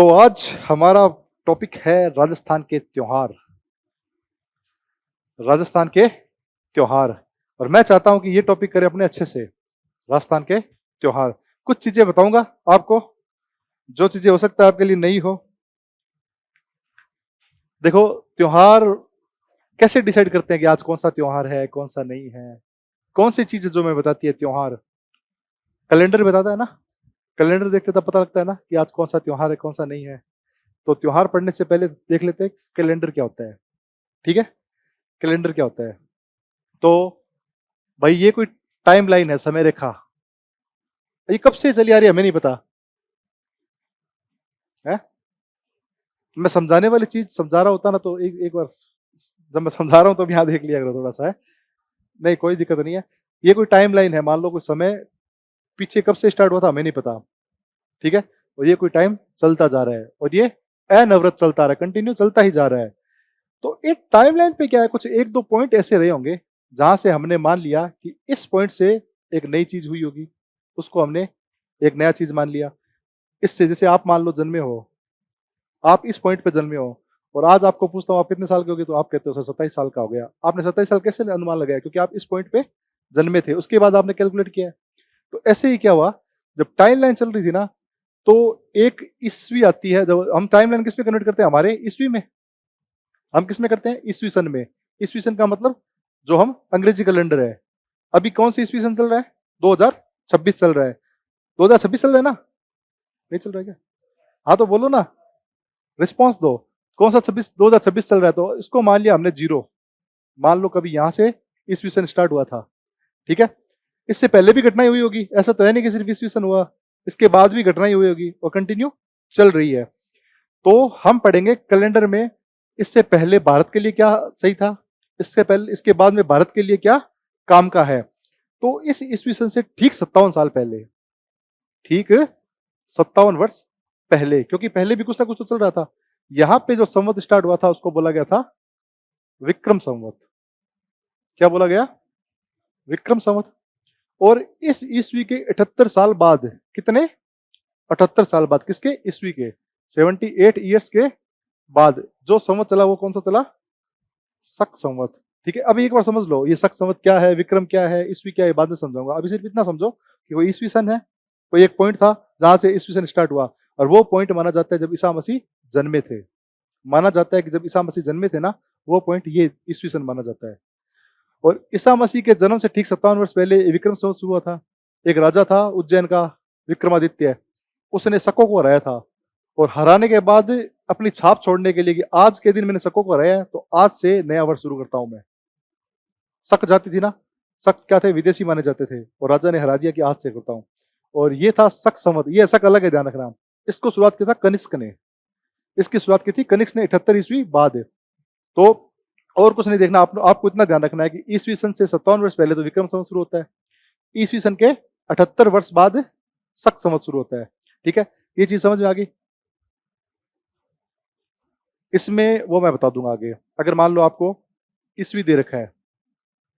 तो आज हमारा टॉपिक है राजस्थान के त्योहार। राजस्थान के त्योहार। और मैं चाहता हूं कि ये टॉपिक करें अपने अच्छे से। राजस्थान के त्योहार। कुछ चीजें बताऊंगा आपको, जो चीजें हो सकता है आपके लिए नई हो। देखो, त्योहार कैसे डिसाइड करते हैं कि आज कौन सा त्योहार है, कौन सा नहीं है। कौन सी चीज जो मैं बताती है त्योहार? कैलेंडर बताता है ना। कैलेंडर देखते तब पता लगता है ना कि आज कौन सा त्योहार है, कौन सा नहीं है। तो त्योहार पढ़ने से पहले देख लेते हैं कैलेंडर क्या होता है। ठीक है, कैलेंडर क्या होता है। तो भाई ये कोई टाइम लाइन है, समय रेखा। ये कब से चली आ रही है हमें नहीं पता है। मैं समझाने वाली चीज समझा रहा होता ना तो एक बार जब मैं समझा रहा हूं तो यहाँ देख लिया करो थोड़ा सा है। नहीं, कोई दिक्कत नहीं है। ये कोई टाइम लाइन है, मान लो कोई समय पीछे कब से स्टार्ट हुआ था हमें नहीं पता। ठीक है, और ये कोई टाइम चलता जा रहा है और ये अनवरत चलता रहा है, कंटिन्यू चलता ही जा रहा है। तो एक टाइम लाइन पे क्या है, कुछ एक दो पॉइंट ऐसे रहे होंगे जहां से हमने मान लिया कि इस पॉइंट से एक नई चीज हुई होगी, उसको हमने एक नया चीज मान लिया। इससे जैसे आप मान लो जन्मे हो, आप इस पॉइंट पे जन्मे हो और आज आपको पूछता हूँ आप कितने साल के होगे, तो आप कहते हो सर 27 साल का हो गया। आपने 27 साल कैसे अनुमान लगाया? क्योंकि आप इस पॉइंट पे जन्मे थे, उसके बाद आपने कैलकुलेट किया है। तो ऐसे ही क्या हुआ, जब टाइम लाइन चल रही थी ना, तो एक ईस्वी आती है। जब हम टाइम लाइन किस में कन्वर्ट करते हैं? हमारे ईस्वी में। हम किस में करते हैं? ईस्वी सन में। ईस्वी सन का मतलब जो हम अंग्रेजी कैलेंडर है। अभी कौन सी ईस्वी सन चल रहा है? 2026 चल रहा है। 2026 चल रहा है ना? नहीं चल रहा है क्या? हाँ तो बोलो ना, रिस्पॉन्स दो। कौन सा 2026 चल रहा है? तो इसको मान लिया हमने जीरो। मान लो कभी यहां से ईस्वी सन स्टार्ट हुआ था। ठीक है, इससे पहले भी घटनाएं हुई होगी, ऐसा तो है नहीं कि सिर्फ ईस्वी सन हुआ, इसके बाद भी घटनाएं हुई होगी और कंटिन्यू चल रही है। तो हम पढ़ेंगे कैलेंडर में इससे पहले भारत के लिए क्या सही था, इससे पहले इसके बाद में भारत के लिए क्या काम का है। तो इस ईस्वी सन से ठीक 57 साल पहले, ठीक 57 वर्ष पहले, क्योंकि पहले भी कुछ ना कुछ तो चल रहा था। यहां पे जो संवत स्टार्ट हुआ था उसको बोला गया था विक्रम संवत। क्या बोला गया? विक्रम संवत। और इस ईस्वी के 78 साल बाद, कितने? 78 साल बाद, किसके? ईस्वी के 78 ईयर्स के बाद जो संवत चला वो कौन सा चला? शक संवत। ठीक है, अभी एक बार समझ लो ये शक संवत क्या है, विक्रम क्या है, ईस्वी क्या है, बाद में समझाऊंगा। अभी सिर्फ इतना समझो कि वो ईस्वी सन है, कोई एक पॉइंट था जहां से ईस्वी सन स्टार्ट हुआ और वो पॉइंट माना जाता है जब ईसा मसीह जन्मे थे। माना जाता है कि जब ईसा मसीह जन्मे थे ना, वो पॉइंट ये ईस्वी सन माना जाता है। और ईसा मसीह के जन्म से ठीक 57 वर्ष पहले विक्रम संवत शुरू हुआ था। एक राजा था उज्जैन का, विक्रमादित्य। उसने शकों को हराया था और हराने के बाद अपनी छाप छोड़ने के लिए कि आज के दिन मैंने शकों को हराया तो आज से नया वर्ष शुरू करता हूं मैं। शक जाति थी ना, शक क्या थे? विदेशी माने जाते थे और राजा ने हरा दिया कि आज से करता हूं। और ये था शक संवत। ये शक अलग है, ध्यान रखना। इसको शुरुआत किया था कनिष्क ने। इसकी शुरुआत की थी कनिष्क ने 78 ईस्वी बाद। तो और कुछ नहीं देखना, आपको इतना ध्यान रखना है कि ईस्वी सन से 57 वर्ष पहले तो विक्रम संवत शुरू होता है, ईस्वी सन के 78 वर्ष बाद शक संवत शुरू होता है। ठीक है, ये चीज समझ में आ गई? इसमें वो मैं बता दूंगा आगे। अगर मान लो आपको ईस्वी दे रखा है,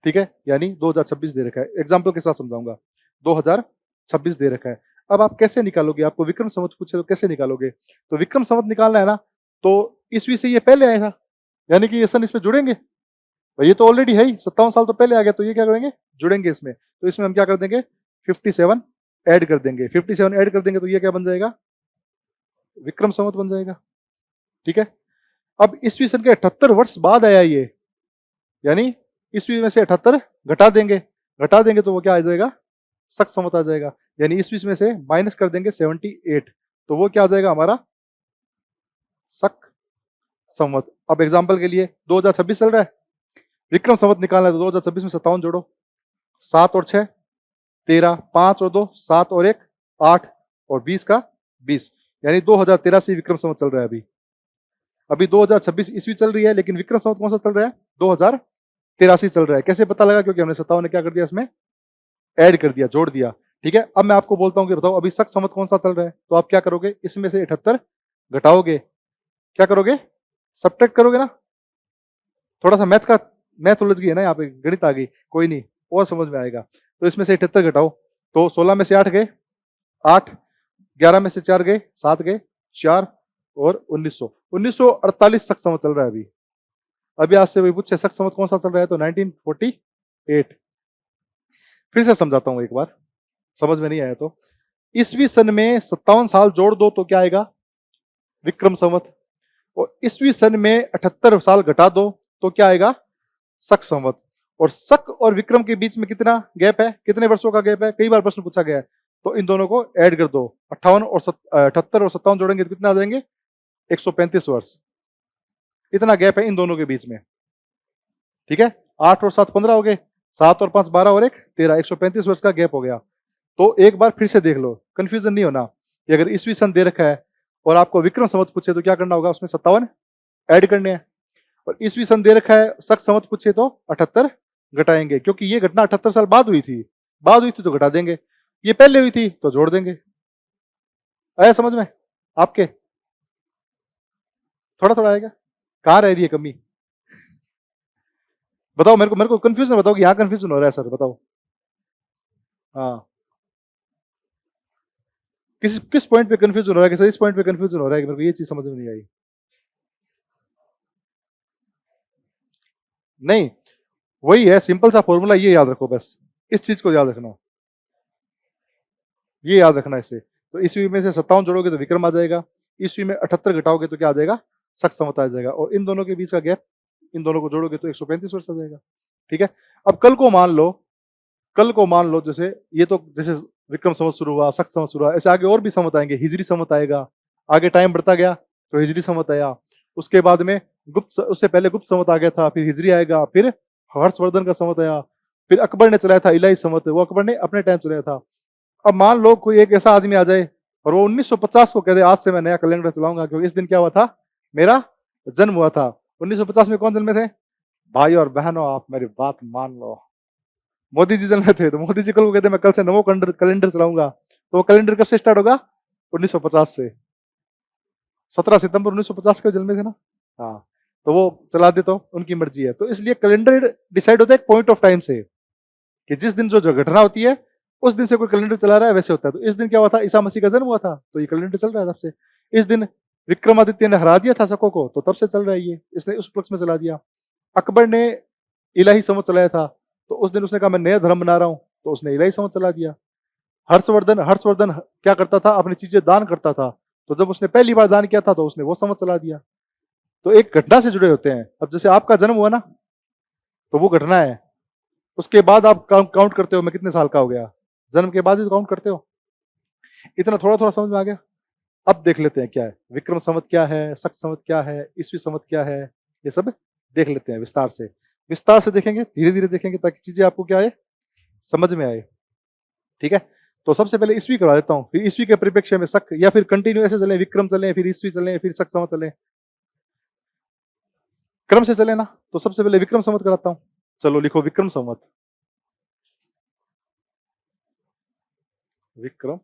ठीक है, यानी 2026 दे रखा है, एग्जाम्पल के साथ समझाऊंगा। 2026 दे रखा है, अब आप कैसे निकालोगे? आपको विक्रम संवत पूछे तो कैसे निकालोगे? तो विक्रम संवत निकालना है ना, तो ईस्वी से ये पहले आया था, यानी कि ये सन इसमें जुड़ेंगे। भाई ये तो ऑलरेडी है ही, 57 साल तो पहले आ गया, तो ये क्या करेंगे? जुड़ेंगे इसमें। तो इसमें हम क्या कर देंगे? 57 ऐड कर देंगे। 57 ऐड कर देंगे तो ये क्या बन जाएगा? विक्रम संवत बन जाएगा। ठीक है, अब ईस्वी सन के 78 वर्ष बाद आया ये, यानी ईस्वी में से 78 घटा देंगे। घटा देंगे तो वो क्या आ जाएगा? शक संवत आ जाएगा। यानी ईस्वी में से माइनस कर देंगे 78, तो वो क्या आ जाएगा हमारा? शक संवत। अब एग्जांपल के लिए 2026 चल रहा है, विक्रम संवत निकालना है तो 2026 में 57 जोड़ो, 7 और 6 13, 5 और 2 7 और 1 8 और 20 का 20, यानी 2083 विक्रम संवत चल रहा है। अभी 2026 ईस्वी चल रही है, लेकिन विक्रम संवत कौन सा चल रहा है? 2083 चल रहा है। कैसे पता लगा? क्योंकि हमने 57 ने क्या कर दिया, इसमें ऐड कर दिया, जोड़ दिया। ठीक है, अब मैं आपको बोलता हूं कि बताओ अभी शक संवत कौन सा चल रहा है, तो आप क्या करोगे? इसमें से 78 घटाओगे, क्या करोगे? सब्ट्रैक्ट करोगे ना। थोड़ा सा मैथ उलझ गई है ना, यहाँ पे गणित आ गई, कोई नहीं और समझ में आएगा। तो इसमें से 78 घटाओ, तो 16 में से 8 गए 8, 11 में से 4 गए 7 गए 4, और 1900, 1948 शक संवत चल रहा है अभी। अभी आपसे वही पूछे शक संवत कौन सा चल रहा है, तो 1948। फिर से समझाता हूं एक बार, समझ में नहीं आया तो। ईस्वी सन में 57 साल जोड़ दो तो क्या आएगा, विक्रम संवत। और ईस्वी सन में 78 साल घटा दो तो क्या आएगा, शक संवत। और शक और विक्रम के बीच में कितना गैप है, कितने वर्षों का गैप है, कई बार प्रश्न पूछा गया है। तो इन दोनों को ऐड कर दो, 78 और 57 जोड़ेंगे तो कितना आ जाएंगे, 135 वर्ष। इतना गैप है इन दोनों के बीच में। ठीक है, 8 और 7 15 हो गए, 7 और 5 12 और 1 13, 135 वर्ष का गैप हो गया। तो एक बार फिर से देख लो, कंफ्यूजन नहीं होना कि अगर ईस्वी सन दे रखा है और आपको विक्रम संवत पूछे तो क्या करना होगा, उसमें 57 ऐड करने हैं। और ईस्वी सन दे रखा है, शक संवत पूछे तो 78 घटाएंगे, क्योंकि ये घटना 78 साल बाद हुई थी, तो घटा देंगे। ये पहले हुई थी तो जोड़ देंगे। आया समझ में आपके, थोड़ा थोड़ा आएगा। कहाँ रह रही है कमी, बताओ मेरे को कंफ्यूजन बताओ कि यहाँ कंफ्यूजन हो रहा है सर, बताओ। हाँ, किस पॉइंट पे कंफ्यूजन हो रहा है कि सर इस पॉइंट पे कंफ्यूजन हो रहा है कि मेरे को ये चीज समझ में नहीं आई। नहीं, वही है सिंपल सा फॉर्मूला, ये याद रखो बस, इस चीज को याद रखना, ये याद रखना इससे। तो ईस्वी में से 57 जोड़ोगे तो विक्रम आ जाएगा, ईस्वी में 78 घटाओगे तो क्या आ जाएगा, शक संवत आ जाएगा। और इन दोनों के बीच का गैप, इन दोनों को जोड़ोगे तो 135 वर्ष आ जाएगा। ठीक है, अब कल को मान लो जैसे ये तो जैसे विक्रम संवत शुरू हुआ, शक संवत शुरू हुआ, ऐसे आगे और भी संवत आएंगे, हिजरी संवत आएगा, आगे टाइम बढ़ता गया तो हिजरी संवत आया। उसके बाद में उससे पहले गुप्त संवत आ गया था, फिर हिजरी आएगा, फिर हर्षवर्धन का संवत आया, फिर अकबर ने चलाया था इलाही संवत, वो अकबर ने अपने टाइम चलाया था। अब मान लो कोई एक ऐसा आदमी आ जाए और वो 1950 को कह दे आज से मैं नया कैलेंडर चलाऊंगा, क्योंकि इस दिन क्या हुआ था, मेरा जन्म हुआ था। 1950 में कौन जन्मे थे, भाई और बहनों आप मेरी बात मान लो, मोदी जी जन्मे थे। तो मोदी जी कल को कहते मैं कल से नवो कैलेंडर चलाऊंगा, तो वो कैलेंडर कब से स्टार्ट होगा, 1950 से। 17 सितंबर 1950 के जन्मे थे ना। हाँ, तो वो चला दे तो उनकी मर्जी है। तो इसलिए कैलेंडर डिसाइड होता है एक पॉइंट ऑफ टाइम से, कि जिस दिन जो घटना होती है उस दिन से कोई कैलेंडर चला रहा है वैसे होता है। तो इस दिन क्या हुआ था, ईसा मसीह का जन्म हुआ था, तो ये कैलेंडर चल रहा है तब से। इस दिन विक्रमादित्य ने हरा दिया था शकों को, तो तब से चल रहा है ये, इसने उस उपलक्ष्य में चला दिया। अकबर ने इलाही संवत चलाया था, तो उस दिन उसने कहा मैं नया धर्म बना रहा हूं, तो उसने इलाही संवत चला दिया। हर्षवर्धन क्या करता था, अपनी चीजें दान करता था, तो जब उसने पहली बार दान किया था तो उसने वो संवत चला दिया। तो एक घटना से जुड़े होते हैं। अब जैसे आपका जन्म हुआ ना, तो वो घटना है, उसके बाद आप काउंट करते हो मैं कितने साल का हो गया, जन्म के बाद ही तो काउंट करते हो। इतना थोड़ा थोड़ा समझ में आ गया। अब देख लेते हैं क्या है विक्रम संवत, क्या है शक संवत, क्या है ईस्वी संवत, क्या है, ये सब देख लेते हैं विस्तार से। विस्तार से देखेंगे, धीरे धीरे देखेंगे, ताकि चीजें आपको क्या आए, समझ में आए। ठीक है, तो सबसे पहले ईस्वी करवा देता हूँ, फिर ईस्वी के परिप्रेक्ष्य में शक, या फिर कंटिन्यू ऐसे चले, विक्रम चले फिर ईस्वी चले फिर शक संवत चले, क्रम से चले ना। तो सबसे पहले विक्रम संवत कराता हूँ। चलो लिखो विक्रम संवत, विक्रम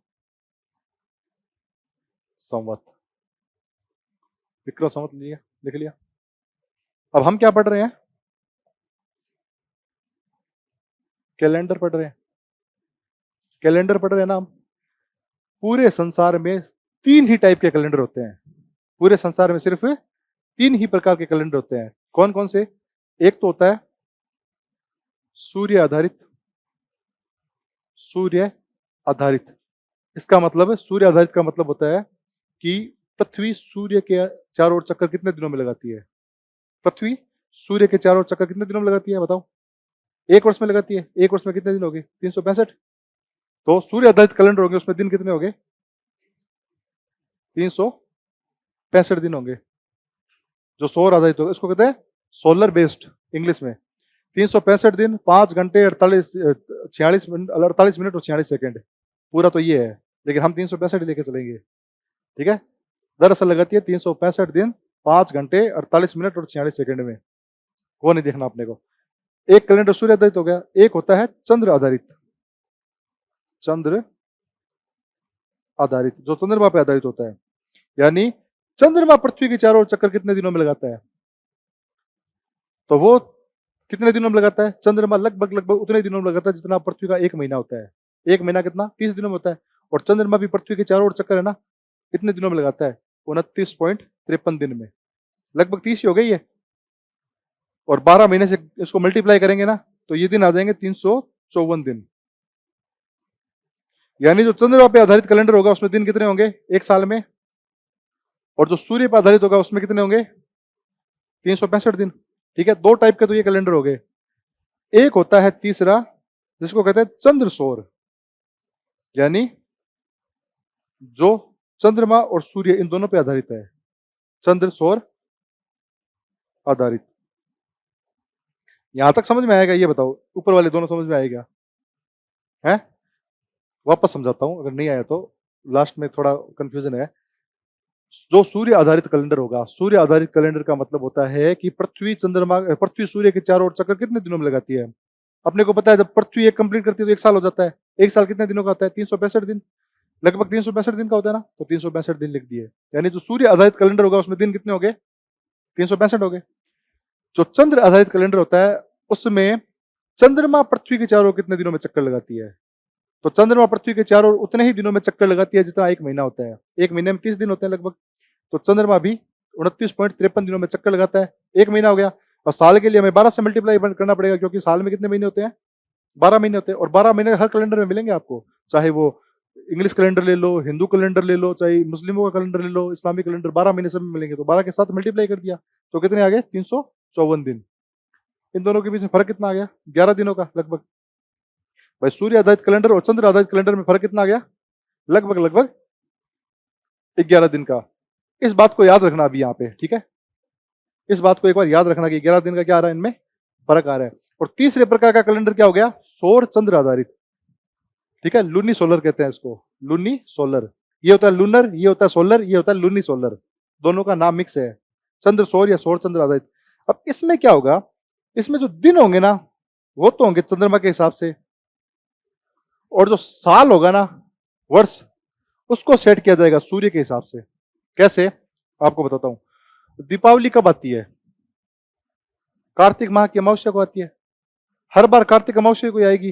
संवत, विक्रम संवत लिया, लिख लिया। अब हम क्या पढ़ रहे हैं, कैलेंडर पढ़ रहे हैं, कैलेंडर पढ़ रहे हैं ना हम। पूरे संसार में 3 ही टाइप के कैलेंडर होते हैं, पूरे संसार में सिर्फ 3 ही प्रकार के कैलेंडर होते हैं। कौन कौन से, एक तो होता है सूर्य आधारित, सूर्य आधारित, इसका मतलब है सूर्य आधारित का मतलब होता है कि पृथ्वी सूर्य के चारों ओर चक्कर कितने दिनों में लगाती है, पृथ्वी सूर्य के चारों ओर चक्कर कितने दिनों में लगाती है बताओ, एक वर्ष में लगाती है। एक वर्ष में कितने दिन हो गए, 365। तो सूर्य आधारित कैलेंडर होंगे, उसमें दिन कितने हो गए, 365 दिन होंगे। जो सौर आधारित होगा इसको कहते हैं सोलर बेस्ड इंग्लिश में। 365 दिन, 5 घंटे 48 मिनट और 46 सेकेंड, पूरा तो ये है, लेकिन हम 365 लेके चलेंगे। ठीक है, दरअसल लगाती है 365 दिन 5 घंटे 48 मिनट और 46 सेकेंड में, वो नहीं देखना अपने को। एक कैलेंडर सूर्य आधारित हो गया, एक होता है चंद्र आधारित, चंद्र आधारित जो चंद्रमा पे आधारित होता है, यानी चंद्रमा पृथ्वी के चारों ओर चक्कर कितने दिनों में लगाता है, तो वो कितने दिनों में लगाता है, चंद्रमा लगभग लगभग उतने दिनों में लगाता है जितना पृथ्वी का एक महीना होता है। एक महीना कितना, 30 दिनों में होता है। और चंद्रमा भी पृथ्वी के चारों ओर चक्कर है ना, कितने दिनों में लगाता है, 29.53 दिन में, लगभग 30 ही हो गई है। और 12 महीने से इसको मल्टीप्लाई करेंगे ना तो ये दिन आ जाएंगे 354 दिन। यानी जो चंद्रमा पे आधारित कैलेंडर होगा उसमें दिन कितने होंगे एक साल में, और जो सूर्य पर आधारित होगा उसमें कितने होंगे 365 दिन। ठीक है, दो टाइप के तो ये कैलेंडर हो गए। एक होता है तीसरा जिसको कहते हैं चंद्र सौर, यानी जो चंद्रमा और सूर्य इन दोनों पे आधारित है, चंद्र सौर आधारित। यहां तक समझ में आएगा? ये बताओ, ऊपर वाले दोनों समझ में आएगा? है वापस समझाता हूं अगर नहीं आया तो, लास्ट में थोड़ा कंफ्यूजन है। जो सूर्य आधारित कैलेंडर होगा, सूर्य आधारित कैलेंडर का मतलब होता है कि पृथ्वी सूर्य के चारों ओर चक्कर कितने दिनों में लगाती है। अपने को पता है जब पृथ्वी एक कंप्लीट करती है तो एक साल हो जाता है। एक साल कितने दिनों का होता है 365 दिन, लगभग 365 दिन का होता है ना, तो 365 दिन लिख दिए। यानी जो सूर्य आधारित कैलेंडर होगा उसमें दिन कितने हो गए 365 हो गए। जो चंद्र आधारित कैलेंडर होता है उसमें चंद्रमा पृथ्वी के चारों ओर कितने दिनों में चक्कर लगाती है, तो चंद्रमा पृथ्वी के चारों ओर उतने ही दिनों में चक्कर लगाती है जितना एक महीना होता है। एक महीने में 30 दिन होते हैं लगभग, तो चंद्रमा भी 29.53 दिनों में चक्कर लगाता है। एक महीना हो गया, और साल के लिए हमें 12 से मल्टीप्लाई करना पड़ेगा क्योंकि साल में कितने महीने होते हैं 12 महीने होते हैं। और 12 महीने हर कैलेंडर में मिलेंगे आपको, चाहे वो इंग्लिश कैलेंडर ले लो, हिंदू कैलेंडर ले लो, चाहे मुस्लिमों का कैलेंडर ले लो, इस्लामिक कैलेंडर, 12 महीने सब में मिलेंगे। तो 12 के साथ मल्टीप्लाई कर दिया तो कितने आ गए 354 दिन। इन दोनों के बीच में फर्क कितना आ गया 11 दिनों का लगभग। भाई सूर्य आधारित कैलेंडर और चंद्र आधारित कैलेंडर में फर्क कितना आ गया लगभग 11 दिन का। इस बात को याद रखना अभी यहाँ पे, ठीक है, इस बात को एक बार याद रखना कि 11 दिन का क्या आ रहा है, इनमें फर्क आ रहा है। और तीसरे प्रकार का कैलेंडर क्या हो गया सौर चंद्र आधारित, ठीक है, लूनी सोलर कहते हैं इसको, लूनी सोलर। ये होता है लूनर, ये होता है सोलर, ये होता है लूनी सोलर, दोनों का नाम मिक्स है, चंद्र सौर या सौर चंद्र आधारित। अब इसमें क्या होगा, इसमें जो दिन होंगे ना वो तो होंगे चंद्रमा के हिसाब से, और जो साल होगा ना वर्ष उसको सेट किया जाएगा सूर्य के हिसाब से। कैसे आपको बताता हूं। दीपावली कब आती है, कार्तिक माह की अमावस्या को आती है, हर बार कार्तिक अमावस्या को आएगी।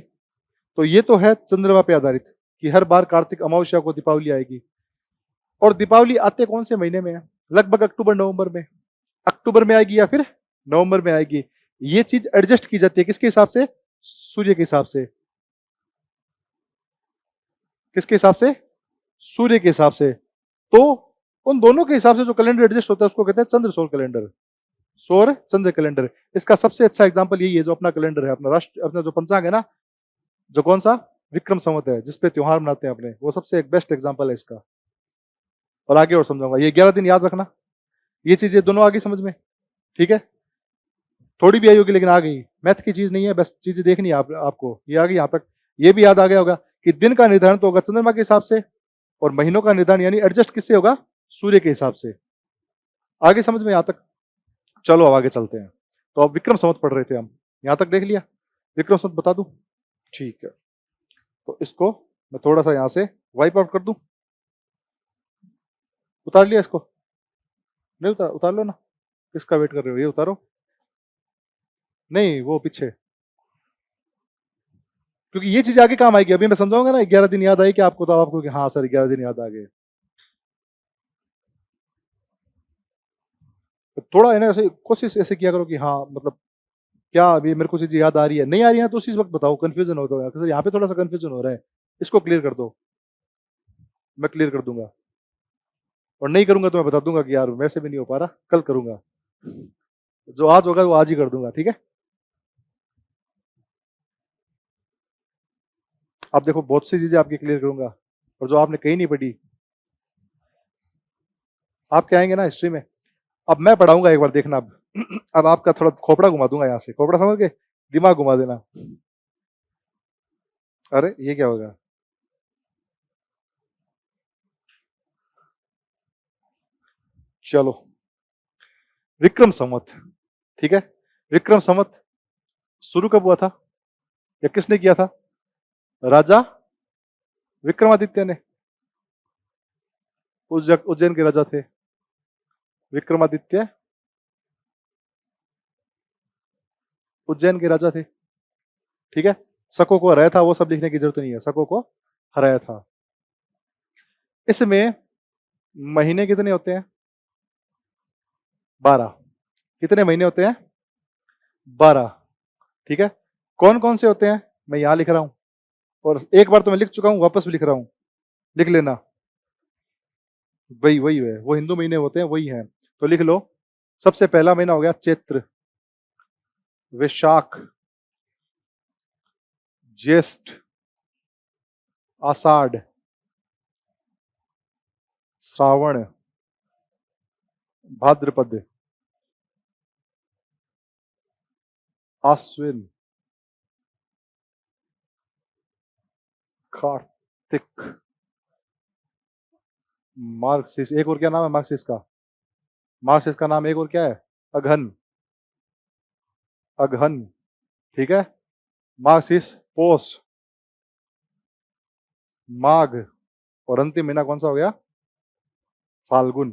तो ये तो है चंद्रमा पे आधारित कि हर बार कार्तिक अमावस्या को दीपावली आएगी। और दीपावली आते कौन से महीने में है, लगभग अक्टूबर नवंबर में, अक्टूबर में आएगी या फिर नवंबर में आएगी। ये चीज एडजस्ट की जाती है किसके हिसाब से, सूर्य के हिसाब से। किसके हिसाब से, सूर्य के हिसाब से। तो उन दोनों के हिसाब से जो कैलेंडर एडजस्ट होता है उसको कहते हैं चंद्र सौर कैलेंडर, सौर चंद्र कैलेंडर। इसका सबसे अच्छा एग्जांपल यही है जो अपना कैलेंडर है, अपना राष्ट्र, अपना जो पंचांग है ना, जो कौन सा विक्रम संवत है जिसपे त्योहार मनाते हैं अपने, वो सबसे एक बेस्ट एग्जांपल है इसका। और आगे और समझाऊंगा, ये 11 दिन याद रखना, ये चीजें दोनों आ गई समझ में, ठीक है। थोड़ी भी आई होगी लेकिन आ गई, मैथ की चीज नहीं है, बस चीजें देखनी है आपको, ये आ गई यहाँ तक। ये भी याद आ गया होगा कि दिन का निर्धारण तो होगा चंद्रमा के हिसाब से, और महीनों का निर्धारण यानी एडजस्ट किससे होगा, सूर्य के हिसाब से। आगे समझ में यहाँ तक, चलो अब आगे चलते हैं। तो अब विक्रम संवत पढ़ रहे थे हम, यहाँ तक देख लिया, विक्रम संवत बता दूं, ठीक है। तो इसको मैं थोड़ा सा यहाँ से वाइप आउट कर दूं, उतार लिया इसको, नहीं उतार लो ना, किसका वेट कर रहे हो, ये उतारो, नहीं वो पीछे, क्योंकि ये चीज आगे काम आएगी। अभी मैं समझाऊंगा ना 11 दिन याद आएगी आपको, तो आपको कि हाँ सर 11 दिन याद आ गए। तो थोड़ा है ना ऐसे कोशिश ऐसे किया करो कि हाँ मतलब क्या अभी मेरे को चीज याद आ रही है, नहीं आ रही है तो उसी वक्त बताओ, कंफ्यूजन होता है सर यहाँ पे थोड़ा सा कंफ्यूजन हो रहा है, इसको क्लियर कर दो, मैं क्लियर कर दूंगा। और नहीं करूंगा तो मैं बता दूंगा कि यार मेरे से भी नहीं हो पा रहा, कल करूंगा, जो आज होगा वो आज ही कर दूंगा, ठीक है। आप देखो बहुत सी चीजें आपकी क्लियर करूंगा, और जो आपने कहीं नहीं पढ़ी, आप क्या आएंगे ना हिस्ट्री में, अब मैं पढ़ाऊंगा एक बार देखना। अब आपका थोड़ा खोपड़ा घुमा दूंगा, यहाँ से खोपड़ा समझ के दिमाग घुमा देना। अरे ये क्या होगा, चलो विक्रम संवत, ठीक है। विक्रम संवत शुरू कब हुआ था या किसने किया था, राजा विक्रमादित्य ने, उज्जैन के राजा थे विक्रमादित्य, उज्जैन के राजा थे, ठीक है। शकों को हराया था, वो सब लिखने की जरूरत नहीं है, शकों को हराया था। इसमें महीने कितने होते हैं? 12। कितने महीने होते हैं? 12। ठीक है। कौन कौन से होते हैं? मैं यहां लिख रहा हूं, और एक बार तो मैं लिख चुका हूं, वापस भी लिख रहा हूं, लिख लेना। वही वही है, वो हिंदू महीने होते हैं, वही है। तो लिख लो। सबसे पहला महीना हो गया चैत्र, वैशाख, ज्येष्ठ, आषाढ़, श्रावण, भाद्रपद, आश्विन, कार्तिक, मार्गशीर्ष। एक और क्या नाम है मार्गशीर्ष का? मार्गशीर्ष का नाम एक और क्या है? अगहन। अगहन। ठीक है। मार्गशीर्ष, पोष, माघ, और अंतिम महीना कौन सा हो गया? फाल्गुन।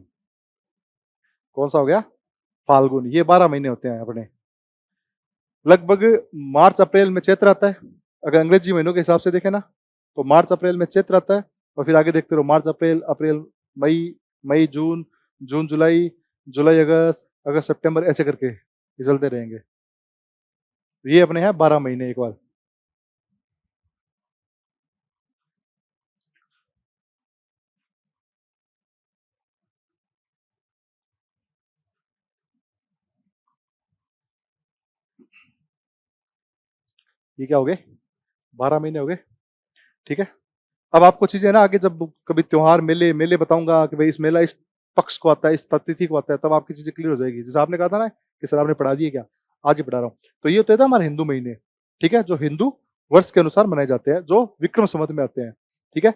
कौन सा हो गया? फाल्गुन। ये 12 महीने होते हैं अपने। लगभग मार्च अप्रैल में चैत्र आता है। अगर अंग्रेजी महीनों के हिसाब से देखें ना, तो मार्च अप्रैल में चैत्र आता है, और फिर आगे देखते रहो, मार्च अप्रैल, अप्रैल मई, मई जून, जून जुलाई, जुलाई अगस्त, अगस्त सितंबर, ऐसे करके ये चलते रहेंगे। ये अपने हैं 12 महीने एक बार। ये क्या हो गए? 12 महीने हो गए। ठीक है। अब आपको चीजें ना आगे जब कभी त्योहार मेले मेले बताऊंगा कि भाई इस मेला इस पक्ष को आता है, इस तिथि को आता है, तब आपकी चीजें क्लियर हो जाएगी। जैसे आपने कहा था ना कि सर आपने पढ़ा दिए क्या, आज ही पढ़ा रहा हूँ। तो ये होते थे हमारे हिंदू महीने। ठीक है। जो हिंदू वर्ष के अनुसार मनाए जाते हैं, जो विक्रम संवत में आते हैं। ठीक है।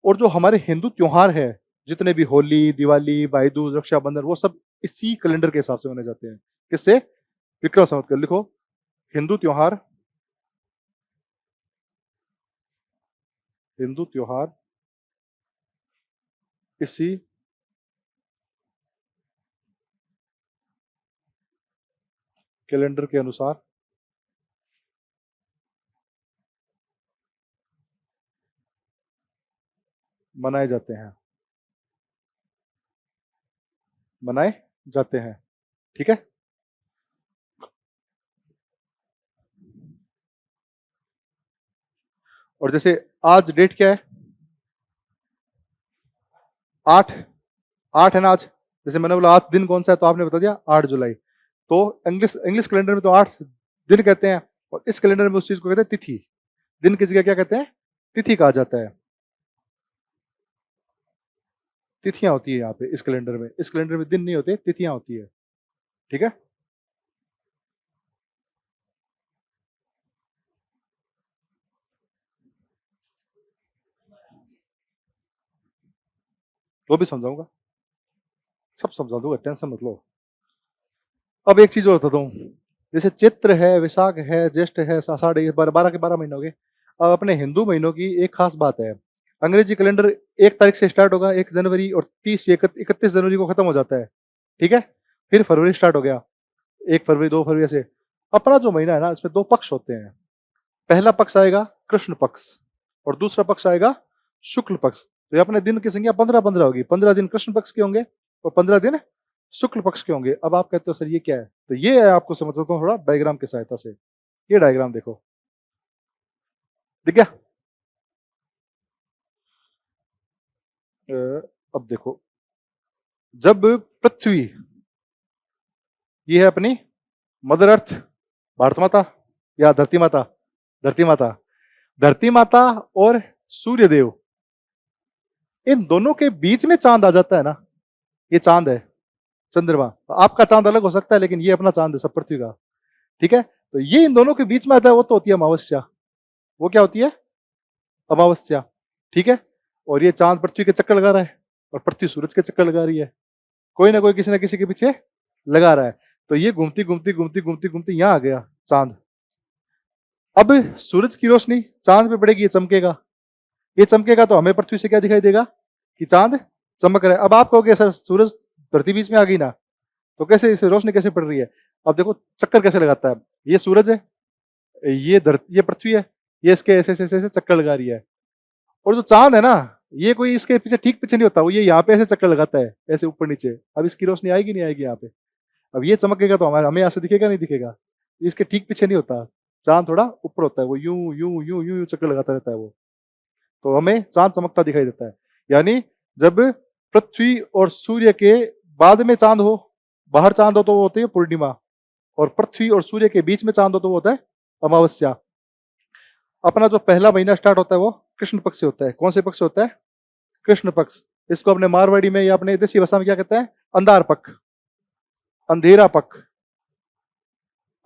और जो हमारे हिंदू त्योहार है, जितने भी होली, दिवाली, भाई दूज, रक्षाबंधन, वो सब इसी कैलेंडर के हिसाब से मनाए जाते हैं। किससे? विक्रम संवत का। लिखो, हिंदू त्योहार, हिंदू त्योहार इसी कैलेंडर के अनुसार मनाए जाते हैं, मनाए जाते हैं। ठीक है। और जैसे आज डेट क्या है? 8। 8 है ना आज। जैसे मैंने बोला 8 दिन कौन सा है, तो आपने बता दिया 8 जुलाई। तो इंग्लिश इंग्लिश कैलेंडर में तो 8 दिन कहते हैं, और इस कैलेंडर में उस चीज को कहते हैं तिथि। दिन की जगह क्या कहते हैं? तिथि कहा जाता है। तिथियां होती है यहाँ पे इस कैलेंडर में। इस कैलेंडर में दिन नहीं होते, तिथियां होती है। ठीक है। वो भी समझाऊंगा, सब समझा दूंगा, टेंशन मत लो। अब एक चीज और बताता हूँ। जैसे चित्र है, विशाख है, ज्येष्ठ है, आषाढ़ है, 12 के 12 महीने हो गए। अब अपने हिंदू महीनों की एक खास बात है। अंग्रेजी कैलेंडर 1 तारीख से स्टार्ट होगा, 1 जनवरी, और 31 जनवरी को खत्म हो जाता है। ठीक है। फिर फरवरी स्टार्ट हो गया, 1 फरवरी, 2 फरवरी, ऐसे। अपना जो महीना है ना, इसमें 2 पक्ष होते हैं। पहला पक्ष आएगा कृष्ण पक्ष, और दूसरा पक्ष आएगा शुक्ल पक्ष। तो ये अपने दिन की संख्या 15-15 होगी। 15 दिन कृष्ण पक्ष के होंगे, और 15 दिन शुक्ल पक्ष के होंगे। अब आप कहते हो सर ये क्या है, तो ये है, आपको समझ सकता हूँ थोड़ा डायग्राम की सहायता से। ये डायग्राम देखो, दिख गया? अब देखो, जब पृथ्वी, ये है अपनी मदर अर्थ, भारत माता, या धरती माता, धरती माता, धरती माता और सूर्य देव, इन दोनों के बीच में चांद आ जाता है ना, ये चांद है, चंद्रमा। आपका चांद अलग हो सकता है, लेकिन ये अपना चांद है सब पृथ्वी का। ठीक है। तो ये इन दोनों के बीच में आता है, वो तो होती है अमावस्या। वो क्या होती है? अमावस्या। ठीक है। और ये चांद पृथ्वी के चक्कर लगा रहा है, और पृथ्वी सूरज के चक्कर लगा रही है। कोई ना कोई किसी ना किसी के पीछे लगा रहा है। तो ये घूमती घूमती घूमती घूमती घूमती यहां आ गया चांद। अब सूरज की रोशनी चांद पे पड़ेगी, ये चमकेगा। ये चमकेगा तो हमें पृथ्वी से क्या दिखाई देगा? कि चांद चमक रहा है। अब आप कहोगे सर सूरज धरती बीच में आ गई ना, तो कैसे इसे रोशनी कैसे पड़ रही है? अब देखो चक्कर कैसे लगाता है। ये सूरज है, ये पृथ्वी है, ये इसके ऐसे ऐसे ऐसे चक्कर लगा रही है। और जो चांद है ना, ये कोई इसके पीछे ठीक पीछे नहीं होता, वो ये यहाँ पे ऐसे चक्कर लगाता है, ऐसे ऊपर नीचे। अब इसकी रोशनी आएगी नहीं आएगी यहाँ पे, अब ये चमकेगा तो हमें यहाँ से दिखेगा नहीं दिखेगा, इसके ठीक पीछे नहीं होता। चांद थोड़ा ऊपर होता है, वो यूं यूं यूं यूं यूं चक्कर लगाता रहता है वो, तो हमें चांद चमकता दिखाई देता है। यानी जब पृथ्वी और सूर्य के बाद में चांद हो, बाहर चांद हो तो वो होती है पूर्णिमा, और पृथ्वी और सूर्य के बीच में चांद हो तो वो होता है अमावस्या। अपना जो पहला महीना स्टार्ट होता है वो कृष्ण पक्ष से होता है। कौन से पक्ष से होता है? कृष्ण पक्ष। इसको अपने मारवाड़ी में या अपने देसी भाषा में क्या कहते हैं? अंधार पक्ष, अंधेरा पक्ष,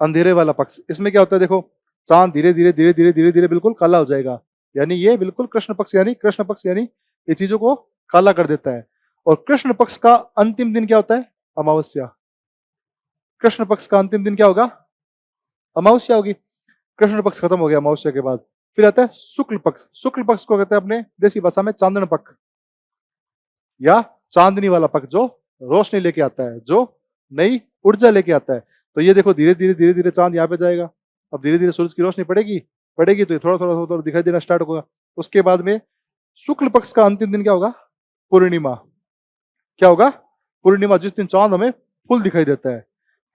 अंधेरे वाला पक्ष। इसमें क्या होता है देखो, चांद धीरे धीरे धीरे धीरे धीरे धीरे बिल्कुल काला हो जाएगा, यानी ये बिल्कुल कृष्ण पक्ष, यानी कृष्ण पक्ष यानी ये चीजों को काला कर देता है। और कृष्ण पक्ष का अंतिम दिन क्या होता है? अमावस्या। कृष्ण पक्ष का अंतिम दिन क्या होगा? अमावस्या होगी। कृष्ण पक्ष खत्म हो गया अमावस्या के बाद, फिर आता है शुक्ल पक्ष। शुक्ल पक्ष को कहते हैं अपने देसी भाषा में चांदन पक्ष या चांदनी वाला पक्ष, जो रोशनी लेके आता है, जो नई ऊर्जा लेके आता है। तो ये देखो धीरे धीरे धीरे धीरे चांद यहाँ पे जाएगा, अब धीरे धीरे सूरज की रोशनी पड़ेगी पड़ेगी तो ये थोड़ा थोड़ा थोड़ा दिखाई देना स्टार्ट होगा। उसके बाद में शुक्ल पक्ष का अंतिम दिन क्या होगा? पूर्णिमा। क्या होगा? पूर्णिमा, जिस दिन चांद हमें फुल दिखाई देता है।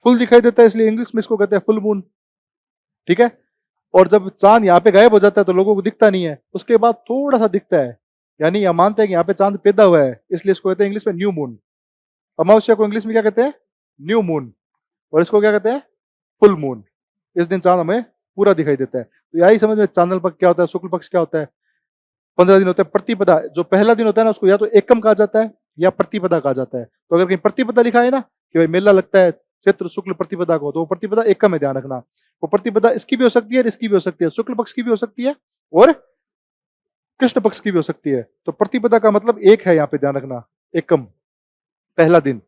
फुल दिखाई देता है इसलिए इंग्लिश में इसको कहते हैं फुल मून, ठीक है। और जब चांद यहाँ पे गायब हो जाता है तो लोगों को दिखता नहीं है, उसके बाद थोड़ा सा दिखता है, यानी यह मानते हैं कि यहाँ पे चांद पैदा हुआ है, इसलिए इसको कहते हैं इंग्लिश में न्यू मून। अमावस्या को इंग्लिश में क्या कहते हैं? New moon. और इसको क्या कहते हैं? Full moon. इस दिन चांद हमें पूरा दिखाई देता है। तो यही समझ में, चांदल पक्ष क्या होता है, शुक्ल पक्ष क्या होता है। 15 दिन होता है। प्रतिपदा, जो पहला दिन होता है ना, उसको या तो एकम कहा जाता है या प्रतिपदा कहा जाता है। तो अगर कहीं प्रतिपदा लिखा है ना कि भाई मेला लगता है चैत्र शुक्ल प्रतिपदा को, तो वो प्रतिपदा एकम है, ध्यान रखना। वो प्रतिपदा इसकी भी हो सकती है, इसकी भी हो सकती है, शुक्ल पक्ष की भी हो सकती है और कृष्ण पक्ष की भी हो सकती है। तो प्रतिपदा का मतलब एक है, यहाँ पे ध्यान रखना, एकम, पहला दिन,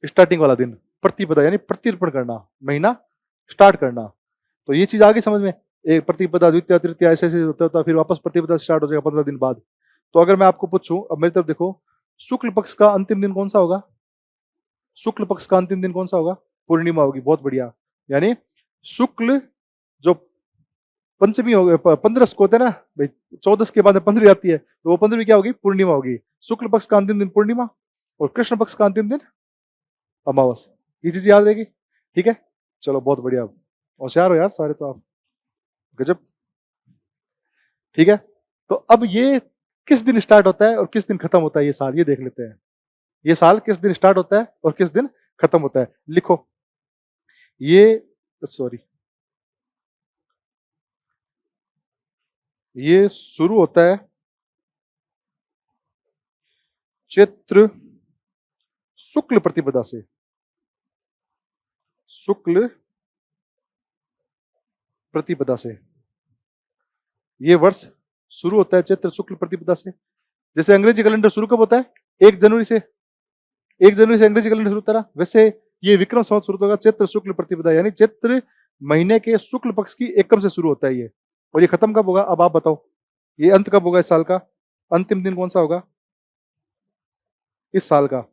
स्टार्टिंग वाला दिन। प्रतिपदा यानी प्रत्यर्पण करना, महीना स्टार्ट करना। तो ये चीज आगे समझ में, एक प्रतिपदा, द्वितीय, तृतीय, ऐसे ऐसे होता है, फिर वापस प्रतिपदा स्टार्ट हो जाएगा 15 दिन बाद। तो अगर मैं आपको पूछूं, अब मेरी तरफ देखो, शुक्ल पक्ष का अंतिम दिन कौन सा होगा? शुक्ल पक्ष का अंतिम दिन कौन सा होगा? पूर्णिमा होगी। बहुत बढ़िया। यानी शुक्ल जो पंचमी हो गई, 15 को होता है ना भाई, 14 के बाद 15 आती है, तो वो 15वीं क्या होगी? पूर्णिमा होगी। शुक्ल पक्ष का अंतिम दिन पूर्णिमा और कृष्ण पक्ष का अंतिम दिन अमावस। ये चीज याद रहेगी, ठीक है। चलो बहुत बढ़िया, होशियार हो यार सारे तो आप, गजब, ठीक है। तो अब ये किस दिन स्टार्ट होता है और किस दिन खत्म होता है ये साल, ये देख लेते हैं। ये साल किस दिन स्टार्ट होता है और किस दिन खत्म होता है, लिखो। ये सॉरी, ये शुरू होता है चैत्र शुक्ल प्रतिपदा से। शुक्ल प्रतिपदा से ये वर्ष शुरू होता है चैत्र शुक्ल प्रतिपदा से। जैसे अंग्रेजी कैलेंडर शुरू कब होता है? 1 जनवरी से। 1 जनवरी से अंग्रेजी कैलेंडर शुरू होता है, वैसे ये विक्रम संवत शुरू होगा चैत्र शुक्ल प्रतिपदा, यानी चैत्र महीने के शुक्ल पक्ष की एकम से शुरू होता है ये। और ये खत्म कब होगा? अब आप बताओ, ये अंत कब होगा इस साल का? अंतिम दिन कौन सा होगा इस साल का?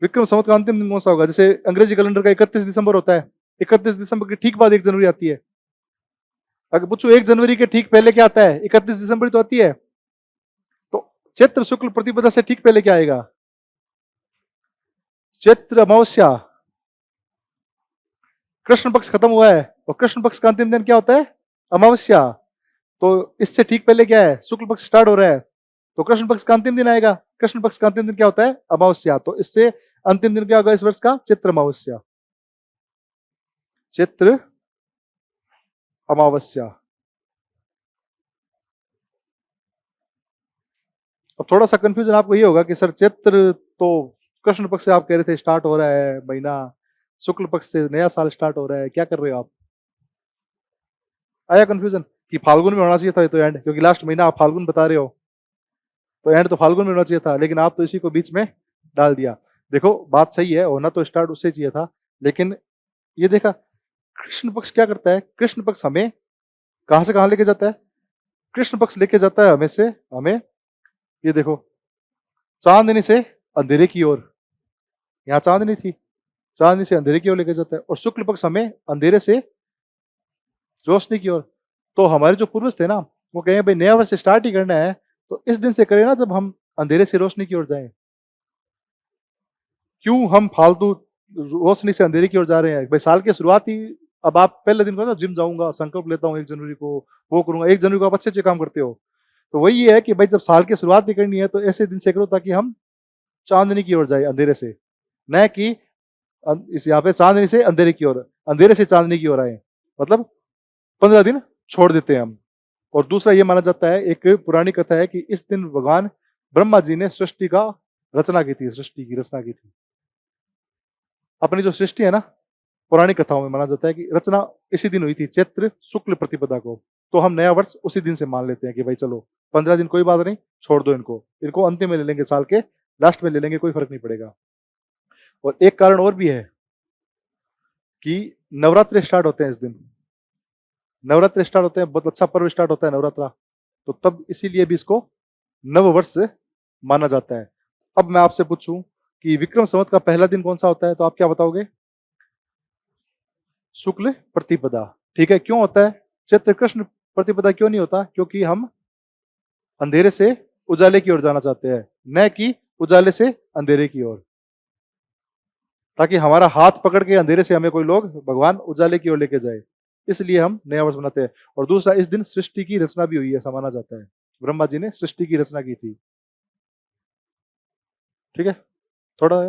विक्रम संवत का अंतिम दिन कौन सा होगा? जैसे अंग्रेजी कैलेंडर का 31 दिसंबर होता है, 31 दिसंबर के ठीक बाद 1 जनवरी आती है। अगर पूछो 1 जनवरी के ठीक पहले क्या आता है? 31 दिसंबर तो आती है। तो चैत्र शुक्ल प्रतिपदा से ठीक पहले क्या आएगा? चैत्र अमावस्या। कृष्ण पक्ष खत्म हुआ है और कृष्ण पक्ष का अंतिम दिन क्या होता है? अमावस्या। तो इससे ठीक पहले क्या है? शुक्ल पक्ष स्टार्ट हो रहा है, तो कृष्ण पक्ष का अंतिम दिन आएगा। कृष्ण पक्ष का अंतिम दिन क्या होता है? अमावस्या। तो इससे अंतिम दिन क्या होगा इस वर्ष का? चैत्र अमावस्या। चैत्र अमावस्या। अब थोड़ा सा कंफ्यूजन आपको ये होगा कि सर चैत्र तो कृष्ण पक्ष से आप कह रहे थे स्टार्ट हो रहा है महीना, शुक्ल पक्ष से नया साल स्टार्ट हो रहा है, क्या कर रहे हो आप? आया कंफ्यूजन कि फाल्गुन में होना चाहिए था ये तो एंड, क्योंकि लास्ट महीना आप फाल्गुन बता रहे हो, तो एंड तो फाल्गुन में होना चाहिए था, लेकिन आप तो इसी को बीच में डाल दिया। देखो बात सही है, होना तो स्टार्ट उससे चाहिए था, लेकिन ये देखा कृष्ण पक्ष क्या करता है? कृष्ण पक्ष हमें कहां से कहां लेके जाता है? कृष्ण पक्ष लेके जाता है हमें से, हमें ये देखो चांदनी से अंधेरे की ओर, यहाँ चांदनी थी, चांदनी से अंधेरे की ओर लेके जाता है, और शुक्ल पक्ष हमें अंधेरे से रोशनी की ओर। तो हमारे जो पूर्वज थे ना, वो कहें भाई नया वर्ष स्टार्ट ही करना है तो इस दिन से करें ना जब हम अंधेरे से रोशनी की ओर जाएं। क्यों हम फालतू रोशनी से अंधेरे की ओर जा रहे हैं? भाई साल की शुरुआत ही, अब आप पहले दिन को ना जिम जाऊंगा, संकल्प लेता हूँ 1 जनवरी को, वो करूंगा, 1 जनवरी को आप अच्छे अच्छे काम करते हो। तो वही है कि भाई जब साल की शुरुआत ही करनी है तो ऐसे दिन से करो ताकि हम चांदनी की ओर जाए अंधेरे से, न कि इस यहाँ पे चांदनी से अंधेरे की ओर, अंधेरे से चांदनी की ओर आए। मतलब 15 दिन छोड़ देते हैं हम। और दूसरा ये माना जाता है, एक पुरानी कथा है कि इस दिन भगवान ब्रह्मा जी ने सृष्टि का रचना की थी, सृष्टि की रचना की थी। अपनी जो सृष्टि है ना, पुरानी कथाओं में माना जाता है कि रचना इसी दिन हुई थी, चैत्र शुक्ल प्रतिपदा को। तो हम नया वर्ष उसी दिन से मान लेते हैं कि भाई चलो 15 दिन कोई बात नहीं, छोड़ दो इनको, इनको अंतिम में ले लेंगे, साल के लास्ट में ले लेंगे, कोई फर्क नहीं पड़ेगा। और एक कारण और भी है कि नवरात्रे स्टार्ट होते हैं इस दिन, नवरात्रे स्टार्ट होते हैं, बहुत अच्छा पर्व स्टार्ट होता है नवरात्रा, तो तब इसीलिए भी इसको नव वर्ष माना जाता है। अब मैं आपसे पूछूं कि विक्रम संवत का पहला दिन कौन सा होता है, तो आप क्या बताओगे? शुक्ल प्रतिपदा। ठीक है, क्यों होता है? चैत्र कृष्ण प्रतिपदा क्यों नहीं होता? क्योंकि हम अंधेरे से उजाले की ओर जाना चाहते हैं, न कि उजाले से अंधेरे की ओर, ताकि हमारा हाथ पकड़ के अंधेरे से हमें कोई लोग भगवान उजाले की ओर लेके जाए, इसलिए हम नया वर्ष मनाते हैं। और दूसरा, इस दिन सृष्टि की रचना भी हुई है, ऐसा माना जाता है, ब्रह्मा जी ने सृष्टि की रचना की थी। ठीक है, थोड़ा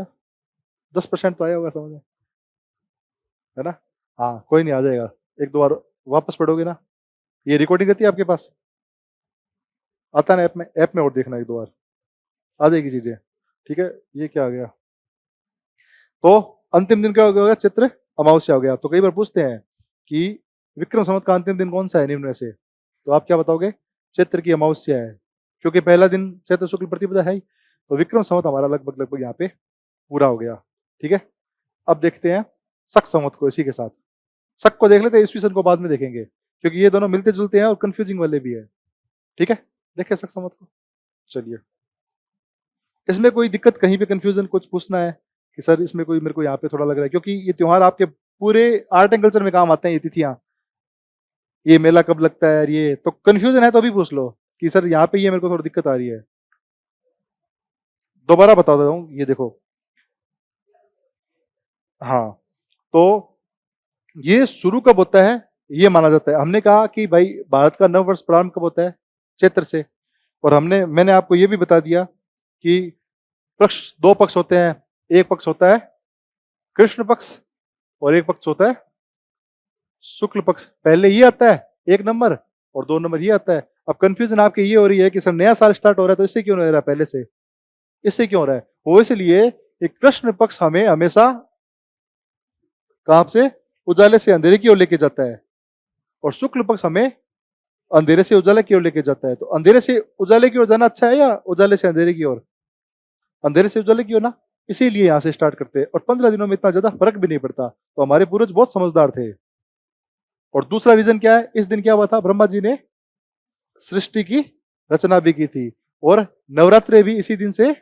10% तो आया होगा समझ में, है ना? हाँ कोई नहीं, आ जाएगा, एक दो बार वापस पढ़ोगे ना। ये रिकॉर्डिंग रहती है आपके पास, आता है ना ऐप में? ऐप में और देखना एक दो बार, आ जाएगी चीजें। ठीक है, ये क्या आ गया? तो अंतिम दिन क्या हो गया? चैत्र अमावस्या हो गया। तो कई बार पूछते हैं कि विक्रम संवत का अंतिम दिन कौन सा है निम्न में से, तो आप क्या बताओगे? चैत्र की अमावस्या है, क्योंकि पहला दिन चैत्र शुक्ल प्रतिपदा है ही। तो विक्रम संवत हमारा लगभग लगभग यहाँ पे पूरा हो गया। ठीक है, अब देखते हैं शक संवत को, इसी के साथ शक को देख लेते हैं, ईस्वी सन को बाद में देखेंगे, क्योंकि ये दोनों मिलते जुलते हैं और कंफ्यूजिंग वाले भी है। ठीक है, देखें शक संवत को। चलिए, इसमें कोई दिक्कत, कहीं पे कंफ्यूजन कुछ पूछना है कि सर इसमें कोई, मेरे को यहाँ पे थोड़ा लग रहा है, क्योंकि ये त्योहार आपके पूरे आर्ट एंड कल्चर में काम आते हैं, ये तिथियां, ये मेला कब लगता है, और ये तो कंफ्यूजन है तो अभी पूछ लो कि सर यहाँ पे ये मेरे को थोड़ी दिक्कत आ रही है। दोबारा बता देता हूँ, ये देखो, हाँ, तो ये शुरू कब होता है ये माना जाता है। हमने कहा कि भाई भारत का नव वर्ष प्रारंभ कब होता है? चैत्र से। और मैंने आपको ये भी बता दिया कि पक्ष, दो पक्ष होते हैं, एक पक्ष होता है कृष्ण पक्ष और एक पक्ष होता है शुक्ल पक्ष। पहले ये आता है 1 नंबर और 2 नंबर ये आता है। अब कंफ्यूजन आपकी ये हो रही है कि सर नया साल स्टार्ट हो रहा है तो इससे क्यों नहीं हो रहा है पहले से, इससे क्यों हो रहा है? वो इसलिए कि कृष्ण पक्ष हमें हमेशा कहां से, उजाले से अंधेरे की ओर लेके जाता है, और शुक्ल पक्ष हमें अंधेरे से उजाले की ओर लेके जाता है। तो अंधेरे से उजाले की ओर जाना अच्छा है या उजाले से अंधेरे की ओर? अंधेरे से उजाले की ओर ना, इसीलिए यहां से स्टार्ट करते हैं। और 15 दिनों में इतना ज्यादा फर्क भी नहीं पड़ता, तो हमारे पूर्वज बहुत समझदार थे। और दूसरा रीजन क्या है? इस दिन क्या हुआ था? ब्रह्मा जी ने सृष्टि की रचना भी की थी, और नवरात्रे भी इसी दिन से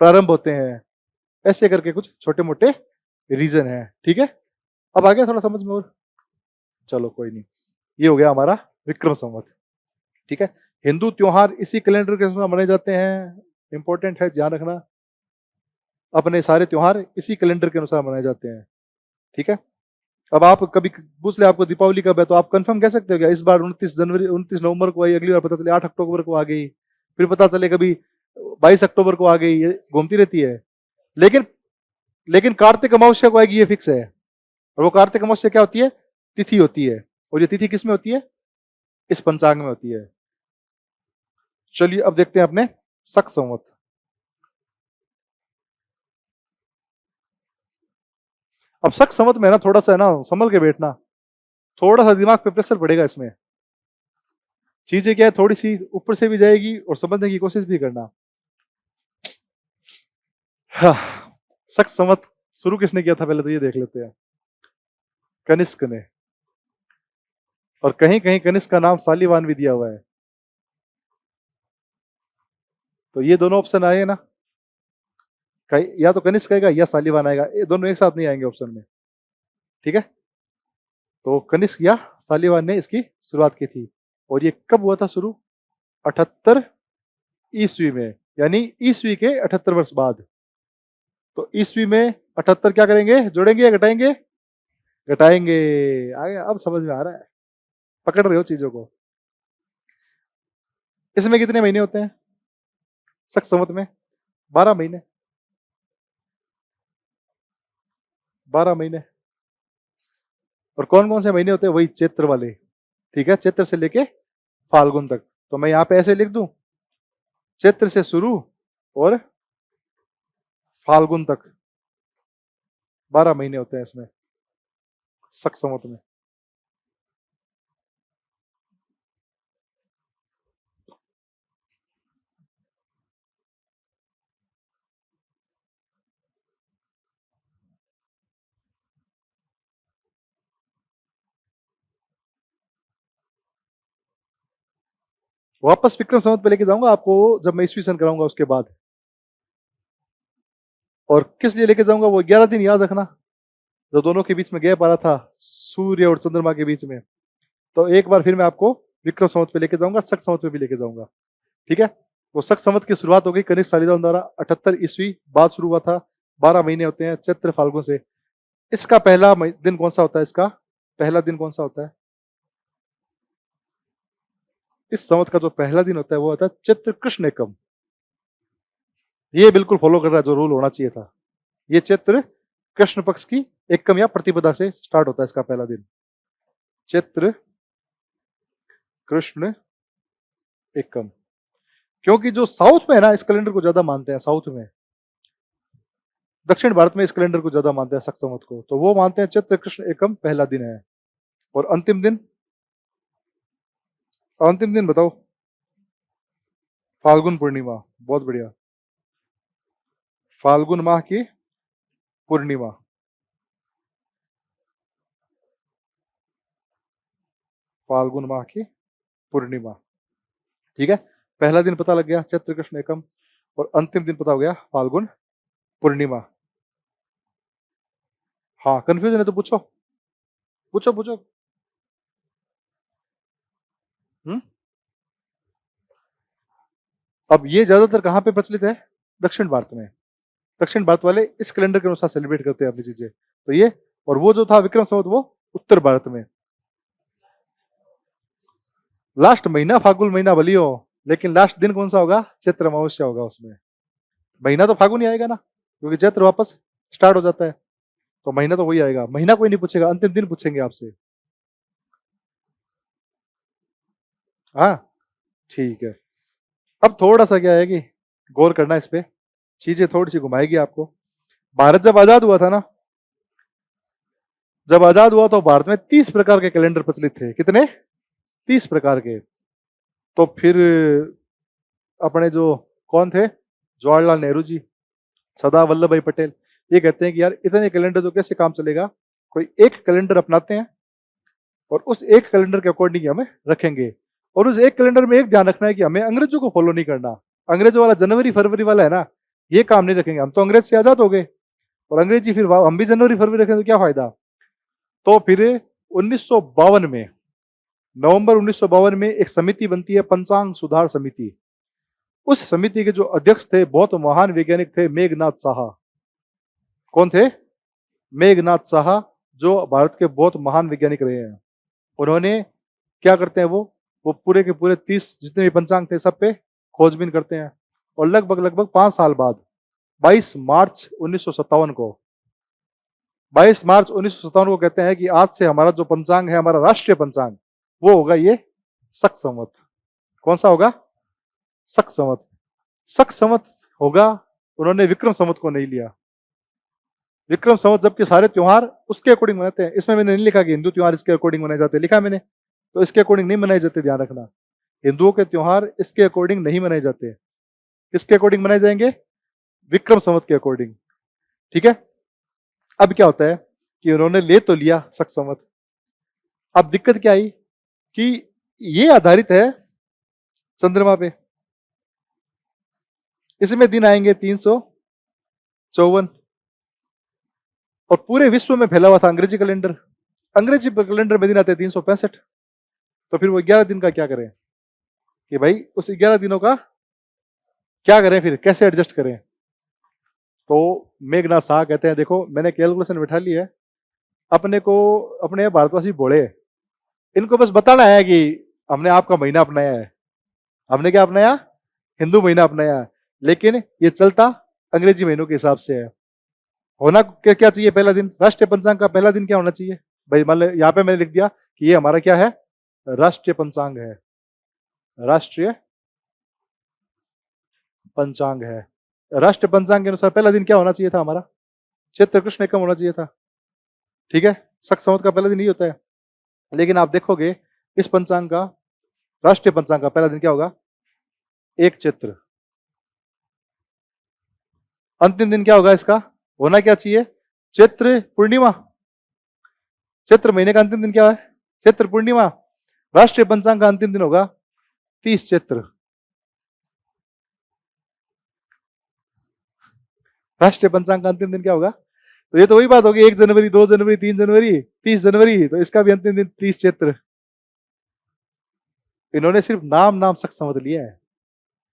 प्रारंभ होते हैं। ऐसे करके कुछ छोटे मोटे रीजन है। ठीक है, अब आ गया थोड़ा समझ में? और चलो कोई नहीं, ये हो गया हमारा विक्रम संवत। ठीक है, हिंदू त्योहार इसी कैलेंडर के अनुसार मनाए जाते हैं, इंपॉर्टेंट है, ध्यान रखना, अपने सारे त्योहार इसी कैलेंडर के अनुसार मनाए जाते हैं। ठीक है, अब आप कभी पूछ ले आपको दीपावली कब है, तो आप कंफर्म कह सकते हो क्या इस बार 29 जनवरी, 29 नवंबर को आई, अगली बार पता चले 8 अक्टूबर को आ गई, फिर पता चले कभी 22 अक्टूबर को आ गई, ये घूमती रहती है। लेकिन लेकिन कार्तिक अमावस्या को आएगी, ये फिक्स है। और वो कार्तिक अमावस्या क्या होती है? तिथि होती है, और ये तिथि किस में होती है? इस पंचांग में होती है। चलिए अब देखते हैं अपने शक संवत। अब शक संवत में ना थोड़ा सा है ना, संभल के बैठना, थोड़ा सा दिमाग पे प्रेशर पड़ेगा इसमें। चीजें क्या है, थोड़ी सी ऊपर से भी जाएगी और समझने की कोशिश भी करना। हाँ, शक संवत शुरू किसने किया था पहले तो ये देख लेते हैं। कनिष्क ने, और कहीं कहीं कनिष्क का नाम सालीवान भी दिया हुआ है। तो ये दोनों ऑप्शन आए ना, या तो कनिष्क आएगा या सालीवान आएगा, ये दोनों एक साथ नहीं आएंगे ऑप्शन में। ठीक है, तो कनिष्क या सालीवान ने इसकी शुरुआत की थी। और ये कब हुआ था शुरू? 78 ईस्वी में, यानी ईस्वी के 78 वर्ष बाद। तो ईस्वी में 78 क्या करेंगे, जोड़ेंगे या घटाएंगे? घटाएंगे। आगे अब समझ में आ रहा है, पकड़ रहे हो चीजों को। इसमें कितने महीने होते हैं शक संवत में? 12 महीने। 12 महीने। और कौन कौन से महीने होते हैं? वही चैत्र वाले, ठीक है, चैत्र से लेके फाल्गुन तक। तो मैं यहाँ पे ऐसे लिख दूं, चैत्र से शुरू और फाल्गुन तक 12 महीने होते हैं इसमें शक संवत में। वापस विक्रम संवत पे लेके जाऊंगा आपको जब मैं ईस्वी सन कराऊंगा उसके बाद। और किस लिए लेके जाऊंगा? वो 11 दिन याद रखना, जो दोनों के बीच में गैप आ रहा था सूर्य और चंद्रमा के बीच में। तो एक बार फिर मैं आपको विक्रम संवत पे लेके जाऊंगा, शक संवत पे भी लेके जाऊंगा, ठीक है। वो शक संवत की शुरुआत हो गई कनिष्क शालिवाहन द्वारा 78 ईस्वी बाद शुरू हुआ था। 12 महीने होते हैं चैत्र फाल्गुन से। इसका पहला दिन कौन सा होता है? इसका पहला दिन कौन सा होता है? इस संवत का जो पहला दिन होता है वो होता है चैत्र कृष्ण एकम। ये बिल्कुल फॉलो कर रहा है जो रूल होना चाहिए था। ये चैत्र कृष्ण पक्ष की एकम या प्रतिपदा से स्टार्ट होता है इसका पहला दिन, चैत्र कृष्ण एकम। क्योंकि जो साउथ में है ना, इस कैलेंडर को ज्यादा मानते हैं, साउथ में, दक्षिण भारत में इस कैलेंडर को ज्यादा मानते हैं शक संवत को, तो वो मानते हैं चैत्र कृष्ण एकम पहला दिन है। और अंतिम दिन, अंतिम दिन बताओ? फाल्गुन पूर्णिमा। बहुत बढ़िया, फाल्गुन माह की पूर्णिमा। फाल्गुन माह की पूर्णिमा, ठीक है। पहला दिन पता लग गया चैत्र कृष्ण एकम, और अंतिम दिन पता हो गया फाल्गुन पूर्णिमा। हाँ, कंफ्यूजन है तो पूछो, पूछो पूछो। हम्म। अब ये ज्यादातर कहाँ पे प्रचलित है? दक्षिण भारत में। दक्षिण भारत वाले इस कैलेंडर के अनुसार सेलिब्रेट करते हैं अपनी चीजें, तो ये। और वो जो था विक्रम संवत वो उत्तर भारत में। लास्ट महीना फाल्गुन महीना भली हो, लेकिन लास्ट दिन कौन सा होगा? चैत्र अमावस्या होगा उसमें। महीना तो फाल्गुन ही आएगा ना, क्योंकि चैत्र वापस स्टार्ट हो जाता है, तो महीना तो वही आएगा। महीना कोई नहीं पूछेगा, अंतिम दिन पूछेंगे आपसे। हाँ, ठीक है। अब थोड़ा सा क्या है कि गौर करना इस पे, चीजें थोड़ी सी घुमाएगी आपको। भारत जब आजाद हुआ था ना, जब आजाद हुआ तो भारत में 30 प्रकार के कैलेंडर प्रचलित थे। कितने? 30 प्रकार के। तो फिर अपने जो कौन थे, जवाहरलाल नेहरू जी, सरदार वल्लभ भाई पटेल, ये कहते हैं कि यार इतने कैलेंडर तो कैसे काम चलेगा, कोई एक कैलेंडर अपनाते हैं और उस एक कैलेंडर के अकॉर्डिंग हमें रखेंगे। और उस एक कैलेंडर में एक ध्यान रखना है कि हमें अंग्रेजों को फॉलो नहीं करना। अंग्रेजों वाला जनवरी फरवरी वाला है ना, ये काम नहीं रखेंगे। हम तो अंग्रेज से आजाद हो गए, और अंग्रेजी फिर हम भी जनवरी फरवरी रखें तो क्या फायदा। तो फिर 1952 में, नवंबर 1952 में एक समिति बनती है, पंचांग सुधार समिति। उस समिति के जो अध्यक्ष थे बहुत महान वैज्ञानिक थे, मेघनाथ साहा। कौन थे? मेघनाथ साहा, जो भारत के बहुत महान वैज्ञानिक रहे हैं। उन्होंने क्या करते हैं, वो पूरे के पूरे 30 जितने भी पंचांग थे सब पे खोजबीन करते हैं। और लगभग लगभग 5 साल बाद 22 मार्च 1957 को, 22 मार्च 1957 को कहते हैं कि आज से हमारा जो पंचांग है, हमारा राष्ट्रीय पंचांग, वो होगा ये शक संवत। कौन सा होगा? शक संवत। शक संवत होगा। उन्होंने विक्रम संवत को नहीं लिया। विक्रम संवत जबकि सारे त्योहार उसके अकॉर्डिंग मनाते हैं। इसमें मैंने नहीं लिखा कि हिंदू त्योहार इसके अकॉर्डिंग मनाए जाते हैं, लिखा मैंने, तो इसके अकॉर्डिंग नहीं मनाए जाते, ध्यान रखना। हिंदुओं के त्योहार इसके अकॉर्डिंग नहीं मनाए जाते। किसके अकॉर्डिंग मनाए जाएंगे? विक्रम संवत के अकॉर्डिंग, ठीक है। अब क्या होता है कि उन्होंने ले तो लिया शक संवत। अब दिक्कत क्या आई कि ये आधारित है चंद्रमा पे। इसमें दिन आएंगे 354, और पूरे विश्व में फैला हुआ था अंग्रेजी कैलेंडर। अंग्रेजी कैलेंडर में दिन आते हैं 365। तो फिर वो 11 दिन का क्या करें कि भाई उस 11 दिनों का क्या करें फिर, कैसे एडजस्ट करें? तो मेघनाथ शाह कहते हैं देखो मैंने कैलकुलेशन बिठा ली है, अपने को अपने भारतवासी बोले, इनको बस बताना है कि हमने आपका महीना अपनाया है। हमने क्या अपनाया? हिंदू महीना अपनाया है, लेकिन ये चलता अंग्रेजी महीनों के हिसाब से है। होना क्या क्या चाहिए? पहला दिन, राष्ट्रीय पंचांग का पहला दिन क्या होना चाहिए भाई? मान लो यहाँ पे मैंने लिख दिया कि ये हमारा क्या है, राष्ट्रीय पंचांग है। राष्ट्रीय पंचांग है। राष्ट्रीय पंचांग के अनुसार पहला दिन क्या होना चाहिए था हमारा? चैत्र कृष्ण एकम होना चाहिए था। ठीक है, शक संवत का पहला दिन ही होता है। लेकिन आप देखोगे इस पंचांग का, राष्ट्रीय पंचांग का पहला दिन क्या होगा? एक चैत्र। अंतिम दिन क्या होगा इसका? होना क्या चाहिए? चैत्र पूर्णिमा। चैत्र महीने का अंतिम दिन क्या है? चैत्र पूर्णिमा। राष्ट्रीय पंचांग का अंतिम दिन होगा 30 चैत्र। राष्ट्रीय पंचांग का अंतिम दिन क्या होगा? तो ये तो वही बात होगी, 1 जनवरी, 2 जनवरी, 3 जनवरी, 30 जनवरी, तो इसका भी अंतिम दिन 30 चैत्र। इन्होंने सिर्फ नाम नाम शक संवत लिया है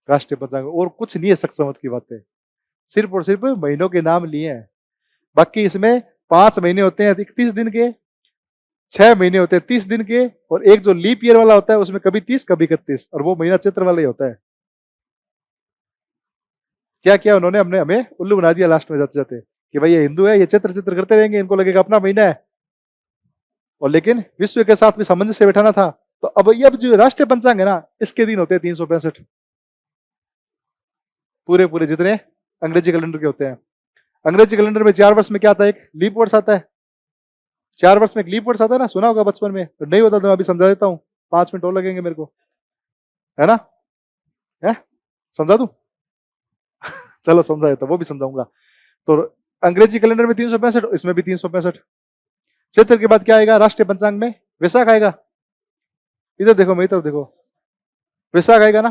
राष्ट्रीय पंचांग, और कुछ नहीं है शक संवत की बातें, सिर्फ और सिर्फ महीनों के नाम लिए हैं। बाकी इसमें 5 महीने होते हैं 31 दिन के, 6 महीने होते हैं 30 दिन के, और एक जो लीप ईयर वाला होता है उसमें कभी 30 कभी 31, और वो महीना चैत्र वाला ही होता है। क्या किया उन्होंने? हमने हमें उल्लू बना दिया लास्ट में जाते जाते कि भाई ये हिंदू है, ये चित्र चित्र करते रहेंगे, इनको लगेगा अपना महीना है। और लेकिन विश्व के साथ भी सामंजस्य बैठाना था, तो अब ये जो राष्ट्रीय पंचांग है ना, इसके दिन होते हैं 365, पूरे पूरे जितने अंग्रेजी कैलेंडर के होते हैं। अंग्रेजी कैलेंडर में 4 वर्ष में क्या आता है? एक लीप वर्ष आता है। 4 वर्ष में एक लीप वर्ष आता है ना, सुना होगा बचपन में, तो नहीं होता तो मैं अभी समझा देता हूँ, 5 मिनट और लगेंगे मेरे को, है ना? है, समझा दूं? चलो समझा देता, वो भी समझाऊंगा। तो अंग्रेजी कैलेंडर में 365, इसमें भी 365। चैत्र के बाद क्या आएगा राष्ट्रीय पंचांग में? वैशाख आएगा। इधर देखो, मेरी तरफ देखो, वैशाख आएगा ना?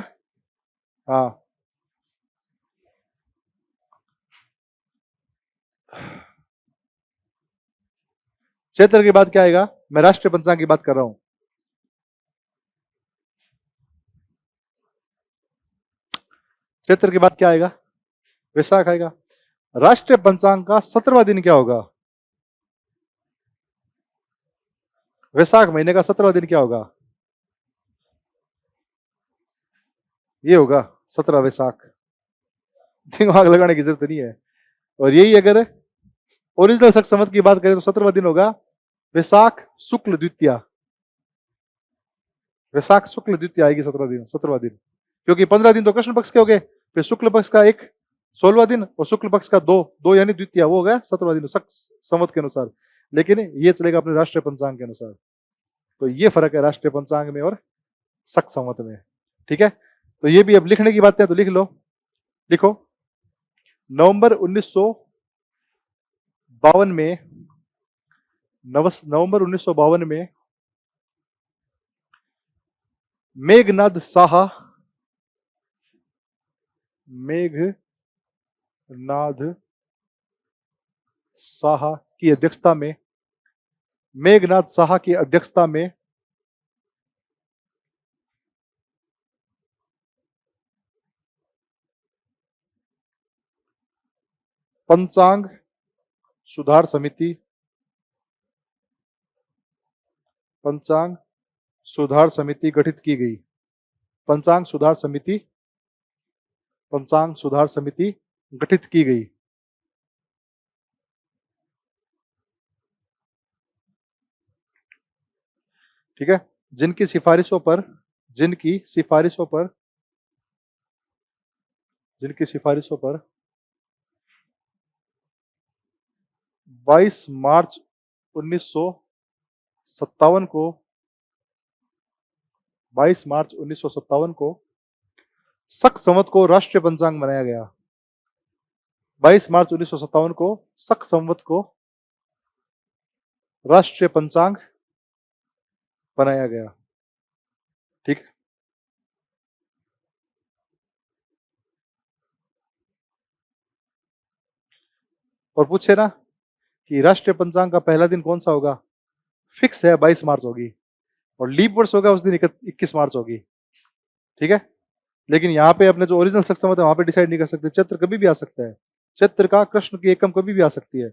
हाँ। चैत्र के बाद क्या आएगा? मैं राष्ट्रीय पंचांग की बात कर रहा हूं। चैत्र के बाद क्या आएगा? वैशाख आएगा। राष्ट्रीय पंचांग का 17वां दिन क्या होगा? वैशाख महीने का 17वां दिन क्या होगा? ये होगा 17 वैशाख। दिमाग लगाने की जरूरत नहीं है। और यही अगर ओरिजिनल शक संवत की बात करें तो 17वां दिन होगा वैशाख शुक्ल द्वितीया। वैशाख शुक्ल द्वितीया आएगी 17वां दिन, क्योंकि 15 दिन तो कृष्ण पक्ष के हो गए, फिर शुक्ल पक्ष का एक 16वां दिन और शुक्ल पक्ष का दो यानी द्वितीया, वो हो गया 17वां दिन शक संवत के अनुसार। लेकिन ये चलेगा अपने राष्ट्रीय पंचांग के अनुसार। तो ये फर्क है राष्ट्रीय पंचांग में और शक संवत में। ठीक है, तो ये भी अब लिखने की बात है तो लिख लो। लिखो, नवंबर 1952 में, नवंबर 1952 में मेघनाद साहा, मेघनाद साहा की अध्यक्षता में, मेघनाद साहा की अध्यक्षता में पंचांग सुधार समिति, पंचांग सुधार समिति गठित की गई। पंचांग सुधार समिति, पंचांग सुधार समिति गठित की गई। ठीक है, जिनकी सिफारिशों पर, जिनकी सिफारिशों पर, जिनकी सिफारिशों पर 22 मार्च 1957 को, 22 मार्च 1957 को शक संवत को राष्ट्रीय पंचांग बनाया गया। 22 मार्च 1957 को शक संवत को राष्ट्रीय पंचांग बनाया गया। ठीक, और पूछे ना कि राष्ट्रीय पंचांग का पहला दिन कौन सा होगा? फिक्स है 22 मार्च होगी, और लीप वर्ष होगा उस दिन 21 मार्च होगी। ठीक है, लेकिन यहाँ पे अपने जो ओरिजिनल शक संवत है वहां पे डिसाइड नहीं कर सकते, चैत्र कभी भी आ सकता है। चैत्र का कृष्ण की एकम कभी भी आ सकती है,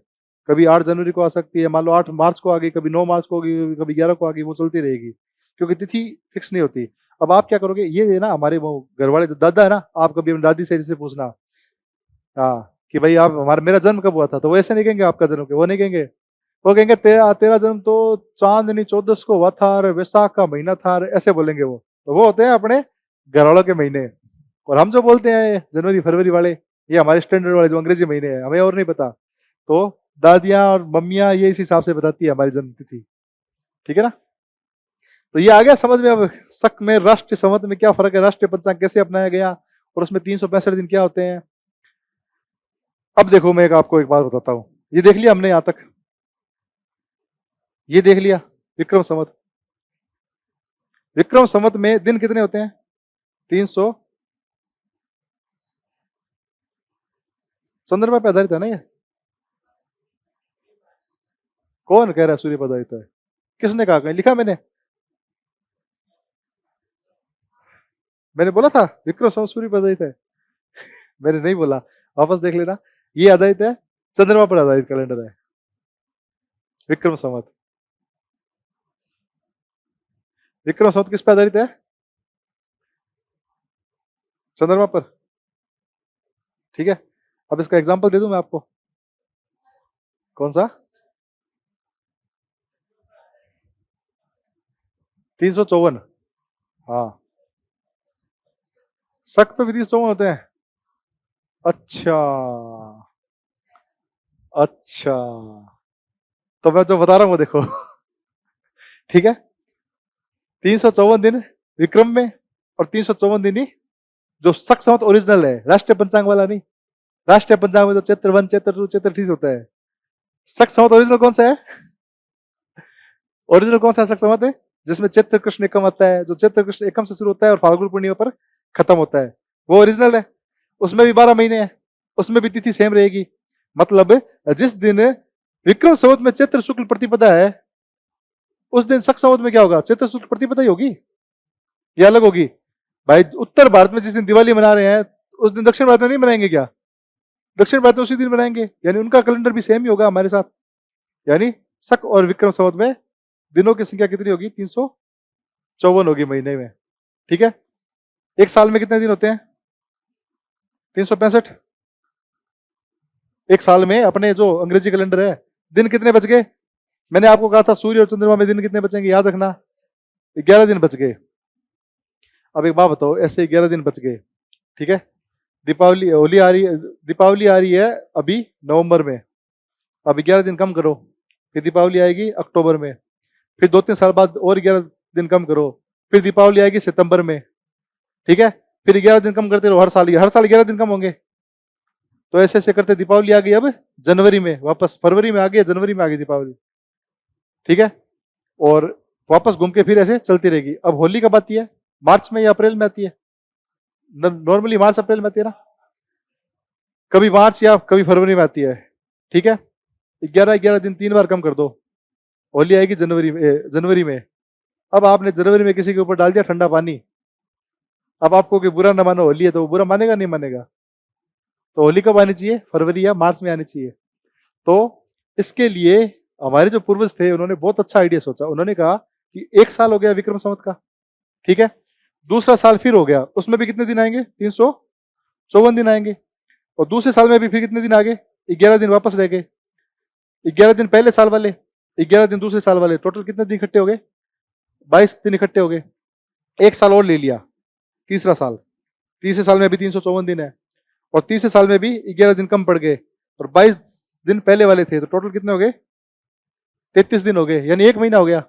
कभी 8 जनवरी को आ सकती है, मान लो 8 मार्च को आ गई, कभी 9 मार्च को होगी, कभी 11 को आ गई, वो चलती रहेगी, क्योंकि तिथि फिक्स नहीं होती। अब आप क्या करोगे, ये ना हमारे वो घर वाले दादा है ना, आप कभी अपनी दादी से पूछना, हाँ, कि भाई आप हमारा मेरा जन्म कब हुआ था, तो वो ऐसे नहीं कहेंगे आपका जन्म, वो नहीं कहेंगे। वो कहेंगे तेरा तेरा जन्म तो चांदनी 14 को हुआ था, और वैसाख का महीना था, और ऐसे बोलेंगे वो। तो वो होते हैं अपने घर वालों के महीने। और हम जो बोलते हैं जनवरी फरवरी वाले, ये हमारे स्टैंडर्ड वाले जो अंग्रेजी महीने हैं, हमें और नहीं पता। तो दादियां और मम्मियां ये इस हिसाब से बताती है हमारी जन्म तिथि। ठीक है ना। तो ये आ गया समझ में अब, शक में राष्ट्रीय संवत में क्या फर्क है, राष्ट्रीय पंचांग कैसे अपनाया गया, और उसमें 365 दिन क्या होते हैं। अब देखो, मैं आपको एक बात बताता हूँ, ये देख लिया हमने यहां तक, ये देख लिया विक्रम संवत। विक्रम संवत में दिन कितने होते हैं, 300। चंद्रमा पे आधारित है ना ये। कौन कह रहा है सूर्य पर आधारित है, किसने कहा, कहीं लिखा मैंने? मैंने बोला था विक्रम संवत सूर्य पर आधारित है? मैंने नहीं बोला, वापस देख लेना। ये आधारित है, चंद्रमा पर आधारित कैलेंडर है विक्रम संवत। विक्रम संवत किस पर आधारित है, चंद्रमा पर। ठीक है, अब इसका एग्जांपल दे दूं मैं आपको। कौन सा? 354। हाँ, शक पे भी 354 होते हैं। अच्छा, अच्छा, तो मैं जो बता रहा हूँ वो देखो। ठीक है, 354 दिन विक्रम में, और 354 दिन ही जो शक संवत ओरिजिनल है, राष्ट्रीय पंचांग वाला नहीं। राष्ट्रीय पंचांग में तो चैत्र 1 चैत्र 2 चैत्र 30 होता है। शक संवत ओरिजिनल कौन सा है, ओरिजिनल कौन सा शक संवत है, जिसमें चैत्र कृष्ण एकम आता है, जो चैत्र कृष्ण एकम से शुरू होता है और फाल्गुन पूर्णिमा पर खत्म होता है, वो ओरिजिनल है। उसमें भी 12 महीने हैं, उसमें भी तिथि सेम रहेगी। मतलब जिस दिन विक्रम संवत में चैत्र शुक्ल प्रतिपदा है, उस दिन शक संवत में क्या होगा, चैत्र शुक्ल प्रतिपदा ही होगी, या अलग होगी? भाई उत्तर भारत में जिस दिन दिवाली मना रहे हैं, उस दिन दक्षिण भारत में नहीं मनाएंगे क्या? दक्षिण भारत में उसी दिन मनाएंगे, यानी उनका कैलेंडर भी सेम ही होगा हमारे साथ। यानी शक और विक्रम संवत में दिनों की संख्या कितनी होगी, 354 होगी महीने में। ठीक है, एक साल में कितने दिन होते हैं, 365। एक साल में अपने जो अंग्रेजी कैलेंडर है, दिन कितने बच गए? मैंने आपको कहा था सूर्य और चंद्रमा में दिन कितने बचेंगे, याद रखना, 11 दिन बच गए। अब एक बात बताओ, ऐसे 11 दिन बच गए, ठीक है, दीपावली होली आ रही है, दीपावली आ रही है अभी नवंबर में, अब 11 दिन कम करो, फिर दीपावली आएगी अक्टूबर में, फिर 2-3 साल बाद और 11 दिन कम करो, फिर दीपावली आएगी सितंबर में। ठीक है, फिर 11 दिन कम करते रहो, हर साल 11 दिन कम होंगे। तो ऐसे ऐसे करते दीपावली आ गई अब जनवरी में, वापस फरवरी में आ गई, जनवरी में आ गई दीपावली। ठीक है, और वापस घूम के फिर ऐसे चलती रहेगी। अब होली कब आती है, मार्च में या अप्रैल में आती है? नॉर्मली मार्च अप्रैल में आती है ना, कभी मार्च या कभी फरवरी में आती है। ठीक है, 11-11 दिन 3 बार कम कर दो, होली आएगी जनवरी में। अब आपने जनवरी में किसी के ऊपर डाल दिया ठंडा पानी, अब आपको कि बुरा ना मानो, होली है, तो वो बुरा मानेगा नहीं मानेगा? तो होली कब आनी चाहिए, फरवरी या मार्च में आनी चाहिए। तो इसके लिए हमारे जो पूर्वज थे उन्होंने बहुत अच्छा आइडिया सोचा, उन्होंने कहा कि एक साल हो गया विक्रम संवत का, ठीक है, दूसरा साल फिर हो गया, उसमें भी कितने दिन आएंगे, 354 दिन आएंगे, और दूसरे साल में भी फिर कितने दिन आ गए, 11 दिन वापस रह गए। 11 दिन पहले साल वाले, 11 दिन दूसरे साल वाले, टोटल कितने दिन इकट्ठे हो गए, 22 दिन इकट्ठे हो गए। एक साल और ले लिया, तीसरा साल, तीसरे साल में भी 354 दिन है, और तीसरे साल में भी 11 दिन कम पड़ गए, और 22 दिन पहले वाले थे, तो टोटल कितने हो गए, 33 दिन हो गए, यानी एक महीना हो गया।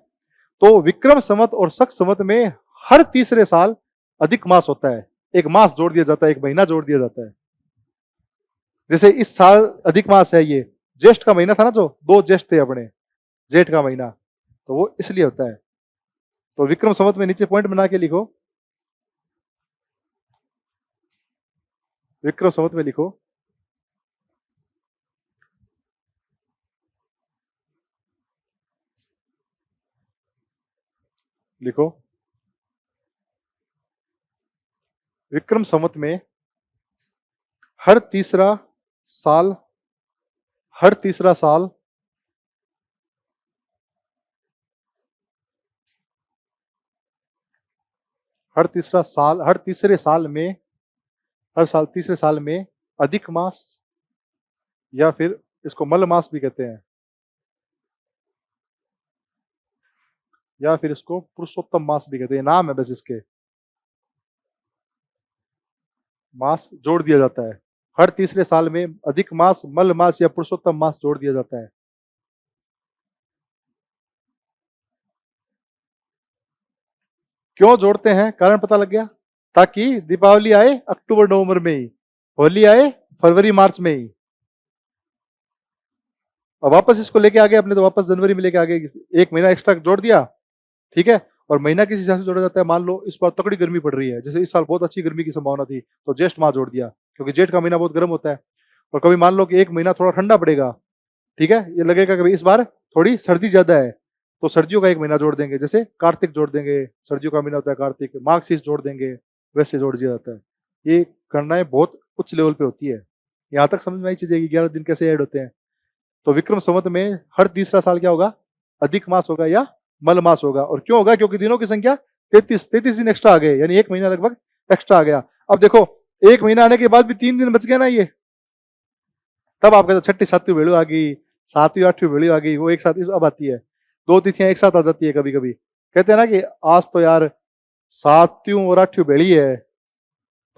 तो विक्रम संवत और शक संवत में हर तीसरे साल अधिक मास होता है, एक मास जोड़ दिया जाता है, एक महीना जोड़ दिया जाता है। जैसे इस साल अधिक मास है, ये ज्येष्ठ का महीना था ना, जो 2 ज्येष्ठ थे अपने, जेठ का महीना, तो वो इसलिए होता है। तो विक्रम संवत में नीचे पॉइंट बना के लिखो, विक्रम संवत में लिखो, लिखो विक्रम संवत में हर तीसरा साल हर तीसरा साल हर तीसरे साल में तीसरे साल में अधिक मास, या फिर इसको मल मास भी कहते हैं, या फिर इसको पुरुषोत्तम मास भी कहते हैं, नाम है बस इसके, मास जोड़ दिया जाता है। हर तीसरे साल में अधिक मास, मल मास या पुरुषोत्तम मास जोड़ दिया जाता है। क्यों जोड़ते हैं, कारण पता लग गया, ताकि दीपावली आए अक्टूबर नवंबर में ही, होली आए फरवरी मार्च में ही, और वापस इसको लेके आ गए अपने, तो वापस जनवरी में लेके आ गए, एक महीना एक्स्ट्रा जोड़ दिया, ठीक है। और महीना किस हिसाब से जोड़ा जाता है, मान लो इस बार तकड़ी गर्मी पड़ रही है, जैसे इस साल बहुत अच्छी गर्मी की संभावना थी, तो ज्येष्ठ माह जोड़ दिया, क्योंकि जेठ का महीना बहुत गर्म होता है। और कभी मान लो कि एक महीना थोड़ा ठंडा पड़ेगा, ठीक है, ये लगेगा कि इस बार थोड़ी सर्दी ज्यादा है, तो सर्दियों का एक महीना जोड़ देंगे, जैसे कार्तिक जोड़ देंगे, सर्दियों का महीना होता है कार्तिक, माघ शीर्ष जोड़ देंगे, वैसे जोड़ दिया जाता है। ये गणनाएं बहुत उच्च लेवल पे होती है। यहाँ तक समझ में आई चीजें, 11 दिन कैसे ऐड होते हैं। तो विक्रम संवत में हर तीसरा साल क्या होगा, अधिक मास होगा या मल मास होगा। और क्यों होगा, क्योंकि दिनों की संख्या 33 दिन एक्स्ट्रा आ गए, यानी एक महीना लगभग एक्स्ट्रा आ गया। अब देखो, एक महीना आने के बाद भी 3 दिन बच गए ना, ये तब आपका छठी सातवीं भेड़ू आ गई, सातवीं आठवीं भेड़ू आ गई, वो एक साथ अब आती है, 2 तिथियां एक साथ आ जाती है। कभी कभी कहते हैं ना कि आज तो यार सातवीं और आठवीं भेड़ी है,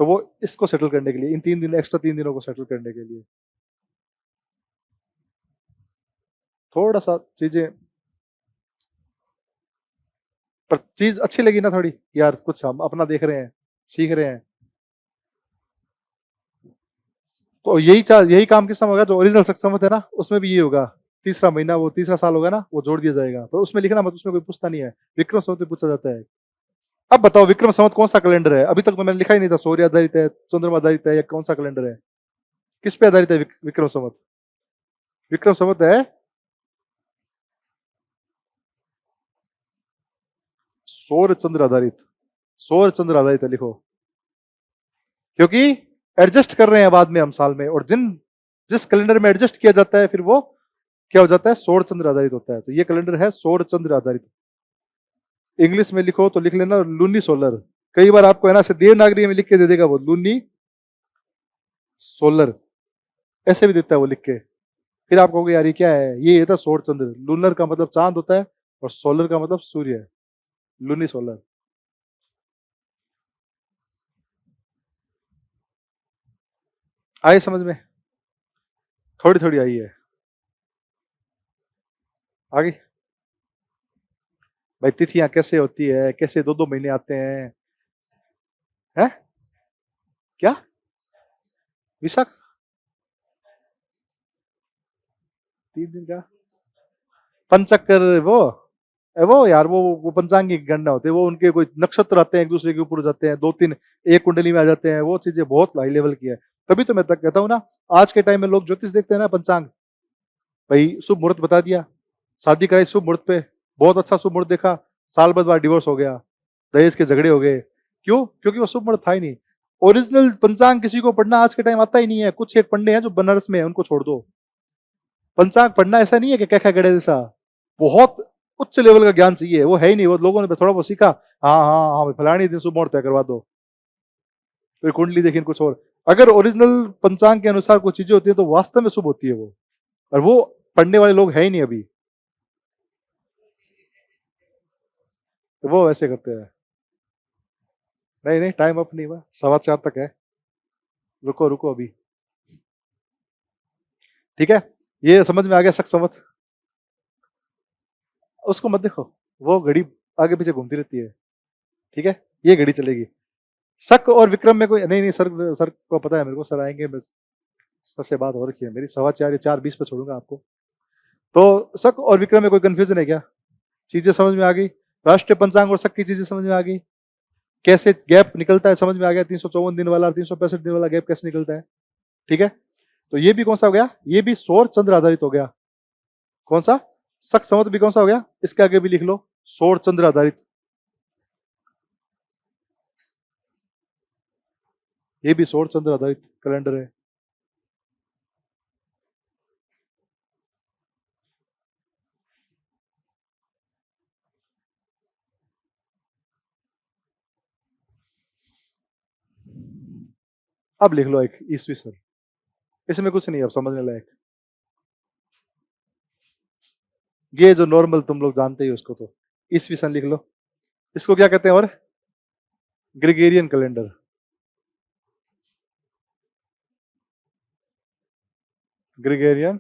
तो वो इसको सेटल करने के लिए, इन 3 दिन एक्स्ट्रा 3 दिनों को सेटल करने के लिए थोड़ा सा चीजें, पर चीज अच्छी लगी ना थोड़ी, यार कुछ हम अपना देख रहे हैं, सीख रहे हैं। तो यही काम किस समय होगा, जो ओरिजिनल संवत है ना, उसमें भी ये होगा, तीसरा महीना, वो तीसरा साल होगा ना, वो जोड़ दिया जाएगा। तो उसमें लिखना मत, उसमें कोई पूछता नहीं है, विक्रम संवत में पूछा जाता है। अब बताओ विक्रम संवत कौन सा कैलेंडर है, अभी तक तो मैंने लिखा ही नहीं था, सूर्य आधारित है, चंद्रमा आधारित है, या कौन सा कैलेंडर है, किस पे आधारित है विक्रम संवत। विक्रम संवत है सौर चंद्र आधारित, सौर चंद्र आधारित है, लिखो, क्योंकि एडजस्ट कर रहे हैं बाद में हम साल में, और जिस कैलेंडर में एडजस्ट किया जाता है फिर वो क्या हो जाता है, सौर चंद्र आधारित होता है। तो ये कैलेंडर है सौर चंद्र आधारित। इंग्लिश में लिखो तो लिख लेना लूनी सोलर, कई बार आपको है ना से देवनागरी में लिख के दे देगा वो, लूनी सोलर ऐसे भी देता है वो लिख के, फिर आप कहोगे यार ये क्या है, ये था सौर चंद्र, लूनर का मतलब चांद होता है, और सोलर का मतलब सूर्य है, लूनी सोलर। आए समझ में, थोड़ी थोड़ी आई है, आगे भाई तिथियां कैसे होती है, कैसे 2-2 महीने आते हैं क्या, विशाख 3 दिन का पंचक्कर, वो यार वो पंचांगिक गणना होते हैं, वो उनके कोई नक्षत्र आते हैं एक दूसरे के ऊपर जाते हैं, 2-3 एक कुंडली में आ जाते हैं, वो चीजें बहुत हाई लेवल की है। तभी तो मैं तक कहता हूँ ना, आज के टाइम में लोग ज्योतिष देखते हैं ना, पंचांग, भाई शुभ मुहूर्त बता दिया, शादी कराई शुभ मुहूर्त पे, बहुत अच्छा शुभ मुहूर्त देखा, साल बाद डिवोर्स हो गया, दहेज के झगड़े हो गए, क्यों, क्योंकि वो शुभ मुहूर्त था ही नहीं। ओरिजिनल पंचांग किसी को पढ़ना आज के टाइम आता ही नहीं है, कुछ एक पंडे हैं जो बनारस में है, उनको छोड़ दो। पंचांग पढ़ना ऐसा नहीं है कि कैखा गड़े जैसा, बहुत उच्च लेवल का ज्ञान चाहिए, वो है ही नहीं, वो लोगों ने थोड़ा बहुत सीखा, हाँ हाँ हाँ फलानी दिन शुभ मुहूर्त तय करवा दो, फिर कुंडली देखिए कुछ और। अगर ओरिजिनल पंचांग के अनुसार कुछ चीजें होती है तो वास्तव में शुभ होती है वो, और वो पढ़ने वाले लोग है ही नहीं अभी, तो वो ऐसे करते हैं। नहीं नहीं, टाइम अप नहीं हुआ, 4:15 तक है, रुको रुको अभी, ठीक है। ये समझ में आ गया शक समझ, उसको मत देखो, वो घड़ी आगे पीछे घूमती रहती है, ठीक है, ये घड़ी चलेगी। शक और विक्रम में कोई नहीं, नहीं सर, सर को पता है मेरे को, सर आएंगे, सर से बात हो रखी है मेरी, 4:15 या 4:20 पे छोड़ूंगा आपको। तो शक और विक्रम में कोई कंफ्यूजन है क्या, चीजें समझ में आ गई, राष्ट्रीय पंचांग और शक की चीजें समझ में आ गई, कैसे गैप निकलता है समझ में आ गया, 354 दिन वाला और 365 दिन वाला गैप कैसे निकलता है, ठीक है। तो ये भी कौन सा हो गया, ये भी सौर चंद्र आधारित हो गया, कौन सा, शक संवत भी कौन सा हो गया, इसके आगे भी लिख लो, सौर चंद्र आधारित। ये भी सौर चंद्र आधारित कैलेंडर है। अब लिख लो एक ईस्वी सन, इसमें कुछ नहीं अब समझने लायक। ये जो नॉर्मल तुम लोग जानते ही हो उसको, तो ईस्वी सन लिख लो। इसको क्या कहते हैं? और ग्रेगेरियन कैलेंडर, ग्रेगेरियन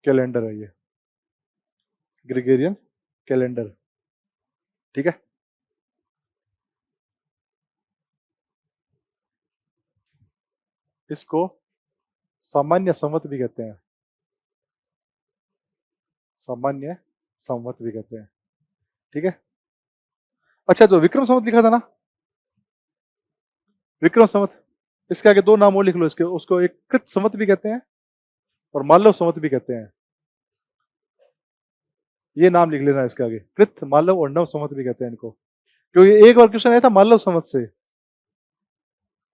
कैलेंडर है ये, ग्रेगेरियन कैलेंडर। ठीक है, इसको सामान्य संवत भी कहते हैं, सामान्य संवत भी कहते हैं। ठीक है, अच्छा जो विक्रम संवत लिखा था ना, विक्रम संवत, इसके आगे दो नाम और लिख लो इसके, उसको एक कृत संवत भी कहते हैं और मालव संवत भी कहते हैं। ये नाम लिख लेना इसके आगे, कृत, मालव और नव संवत भी कहते हैं इनको, क्योंकि एक बार क्वेश्चन आया था मालव संवत से,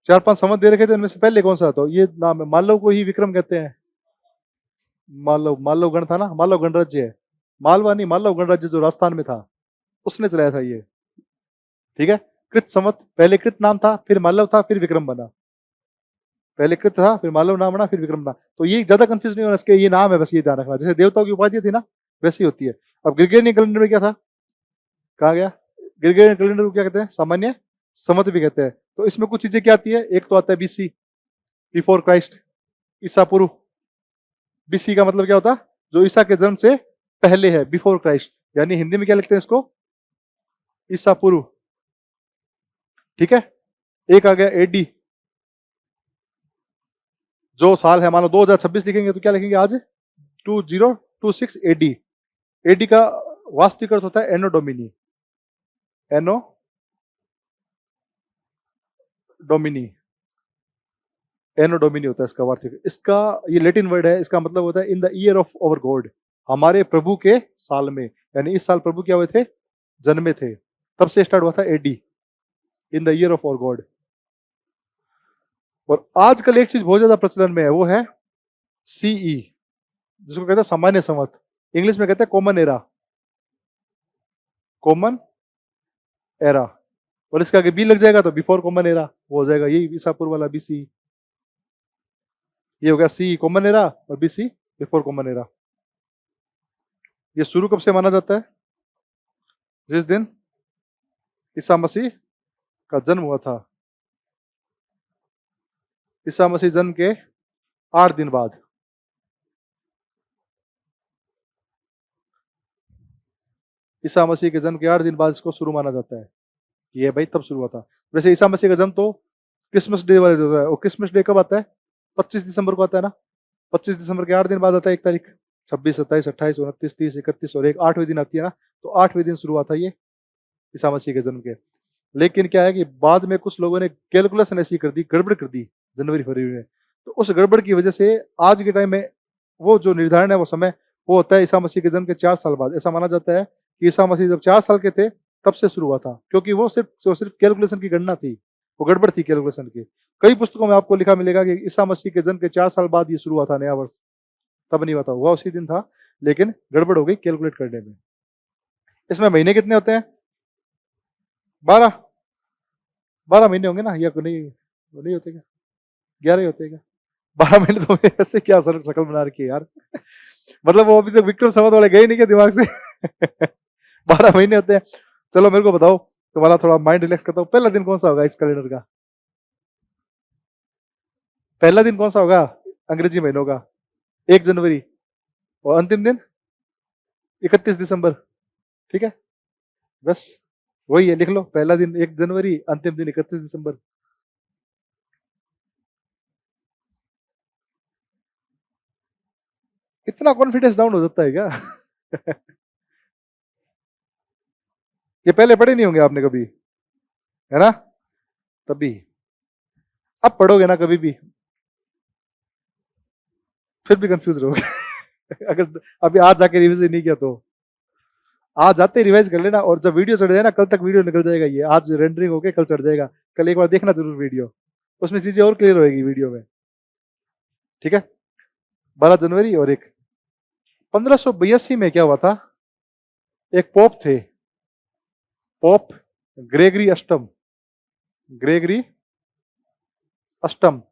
4-5 संवत दे रखे थे, इनमें से पहले कौन सा था? ये नाम है, मालव को ही विक्रम कहते हैं। मालव, मालव गण था ना, मालव गणराज्य है, मालवा नहीं, मालव गणराज्य जो राजस्थान में था उसने चलाया था ये। ठीक है, कृत संवत, पहले कृत नाम था, फिर मालव था, फिर विक्रम बना। पहले कृत था, फिर मालव नाम बना, फिर विक्रम बना। तो ये ज्यादा कंफ्यूज नहीं होना, इसके ये नाम है, बस ये ध्यान रखना। जैसे देवताओं की उपाधि थी ना, वैसी होती है। अब ग्रेगोरियन कैलेंडर में क्या था, कहा गया? ग्रेगोरियन कैलेंडर को क्या कहते हैं? सामान्य संवत भी कहते हैं। तो इसमें कुछ चीजें क्या आती है, एक तो आता है बीसी, बिफोर क्राइस्ट, ईसा पूर्व। बीसी का मतलब क्या होता है? जो ईसा के जन्म से पहले है, बिफोर क्राइस्ट, यानी हिंदी में क्या लिखते हैं इसको? ईसा पूर्व। ठीक है, एक आ गया एडी, जो साल है, मानो 2026 लिखेंगे तो क्या लिखेंगे आज? 2026 एडी। एडी का वास्तविक अर्थ होता है एनो डोमिनी, एनो डोमिनी, एनो डोमिनी होता है इसका वास्तविक। इसका ये लैटिन वर्ड है, इसका मतलब होता है इन the year of our God, हमारे प्रभु के साल में, यानी इस साल प्रभु क्या हुए थे? जन्मे थे, तब से स्टार्ट हुआ था AD, in the year of our God. और आजकल एक चीज बहुत ज्यादा प्रचलन में है, वो है सीई, जिसको कहते हैं सामान्य संवत, इंग्लिश में कहते हैं कॉमन एरा, कॉमन एरा। और इसके आगे बी लग जाएगा तो बिफोर कॉमन एरा वो हो जाएगा, यही ईसा पूर्व वाला बीसी। ये हो गया सी कॉमन एरा और बीसी बिफोर कॉमन एरा। ये शुरू कब से माना जाता है? जिस दिन ईसा मसीह का जन्म हुआ था, ईसा मसीह जन्म के 8 दिन बाद, ईसा मसीह के जन्म के 8 दिन बाद इसको शुरू माना जाता है। ये भाई तब शुरू हुआ था। वैसे ईसा मसीह का जन्म तो क्रिसमस डे वाले दिन होता है, और क्रिसमस डे कब आता है? 25 दिसंबर को आता है ना, 25 दिसंबर के 8 दिन बाद आता है, 1 तारीख, 26, 27, 28, 29, 30, 31 और एक 8वें दिन आती है ना, तो 8वें दिन शुरू हुआ था ये ईसा मसीह के जन्म के। लेकिन क्या है कि बाद में कुछ लोगों ने कैलकुलेशन ऐसी कर दी, गड़बड़ कर दी जनवरी फरवरी में, तो उस गड़बड़ की वजह से आज के टाइम में वो जो निर्धारण है वो समय वो होता है ईसा मसीह के जन्म के 4 साल बाद। ऐसा माना जाता है कि ईसा मसीह जब 4 साल के थे तब से शुरू हुआ था, क्योंकि वो सिर्फ कैलकुलेशन की गणना थी, वो गड़बड़ थी कैलकुलेशन की। कई पुस्तकों में आपको लिखा मिलेगा कि ईसा मसीह के जन्म के 4 साल बाद ये शुरू हुआ था नया वर्ष, तब नहीं हुआ था, हुआ उसी दिन था, लेकिन गड़बड़ हो गई कैलकुलेट करने में। इसमें महीने कितने होते हैं? 12 12 महीने होंगे ना, या नहीं होते क्या? 11 ही होते हैं क्या? 12 महीने तो ऐसे क्या शकल बना रखी है यार। मतलब वो अभी तक विक्रम संवत वाले गए नहीं क्या दिमाग से? 12 महीने होते हैं। चलो मेरे को बताओ, तुम्हारा थोड़ा माइंड रिलैक्स करता हूँ, पहला दिन कौन सा होगा इस कैलेंडर का? पहला दिन कौन सा होगा अंग्रेजी महीनों का? 1 जनवरी, और अंतिम दिन 31 दिसंबर। ठीक है, बस वही है, लिख लो, पहला दिन 1 जनवरी, अंतिम दिन 31 दिसंबर। इतना कॉन्फिडेंस डाउन हो जाता है क्या? ये पहले पढ़े नहीं होंगे आपने कभी, है ना? तभी अब पढ़ोगे ना कभी भी, फिर भी कंफ्यूज रहोगे। अगर अभी आज जाके रिविजन नहीं किया तो। आज जाते ही रिवाइज कर लेना, और जब वीडियो चढ़ जाए ना, कल तक वीडियो निकल जाएगा, ये आज रेंडरिंग होके कल चढ़ जाएगा, कल एक बार देखना जरूर वीडियो, उसमें चीजें और क्लियर होगी वीडियो में। ठीक है, 12 जनवरी। और एक 1582 में क्या हुआ था, एक पोप थे, पोप ग्रेगरी अष्टम, ग्रेगरी अष्टम,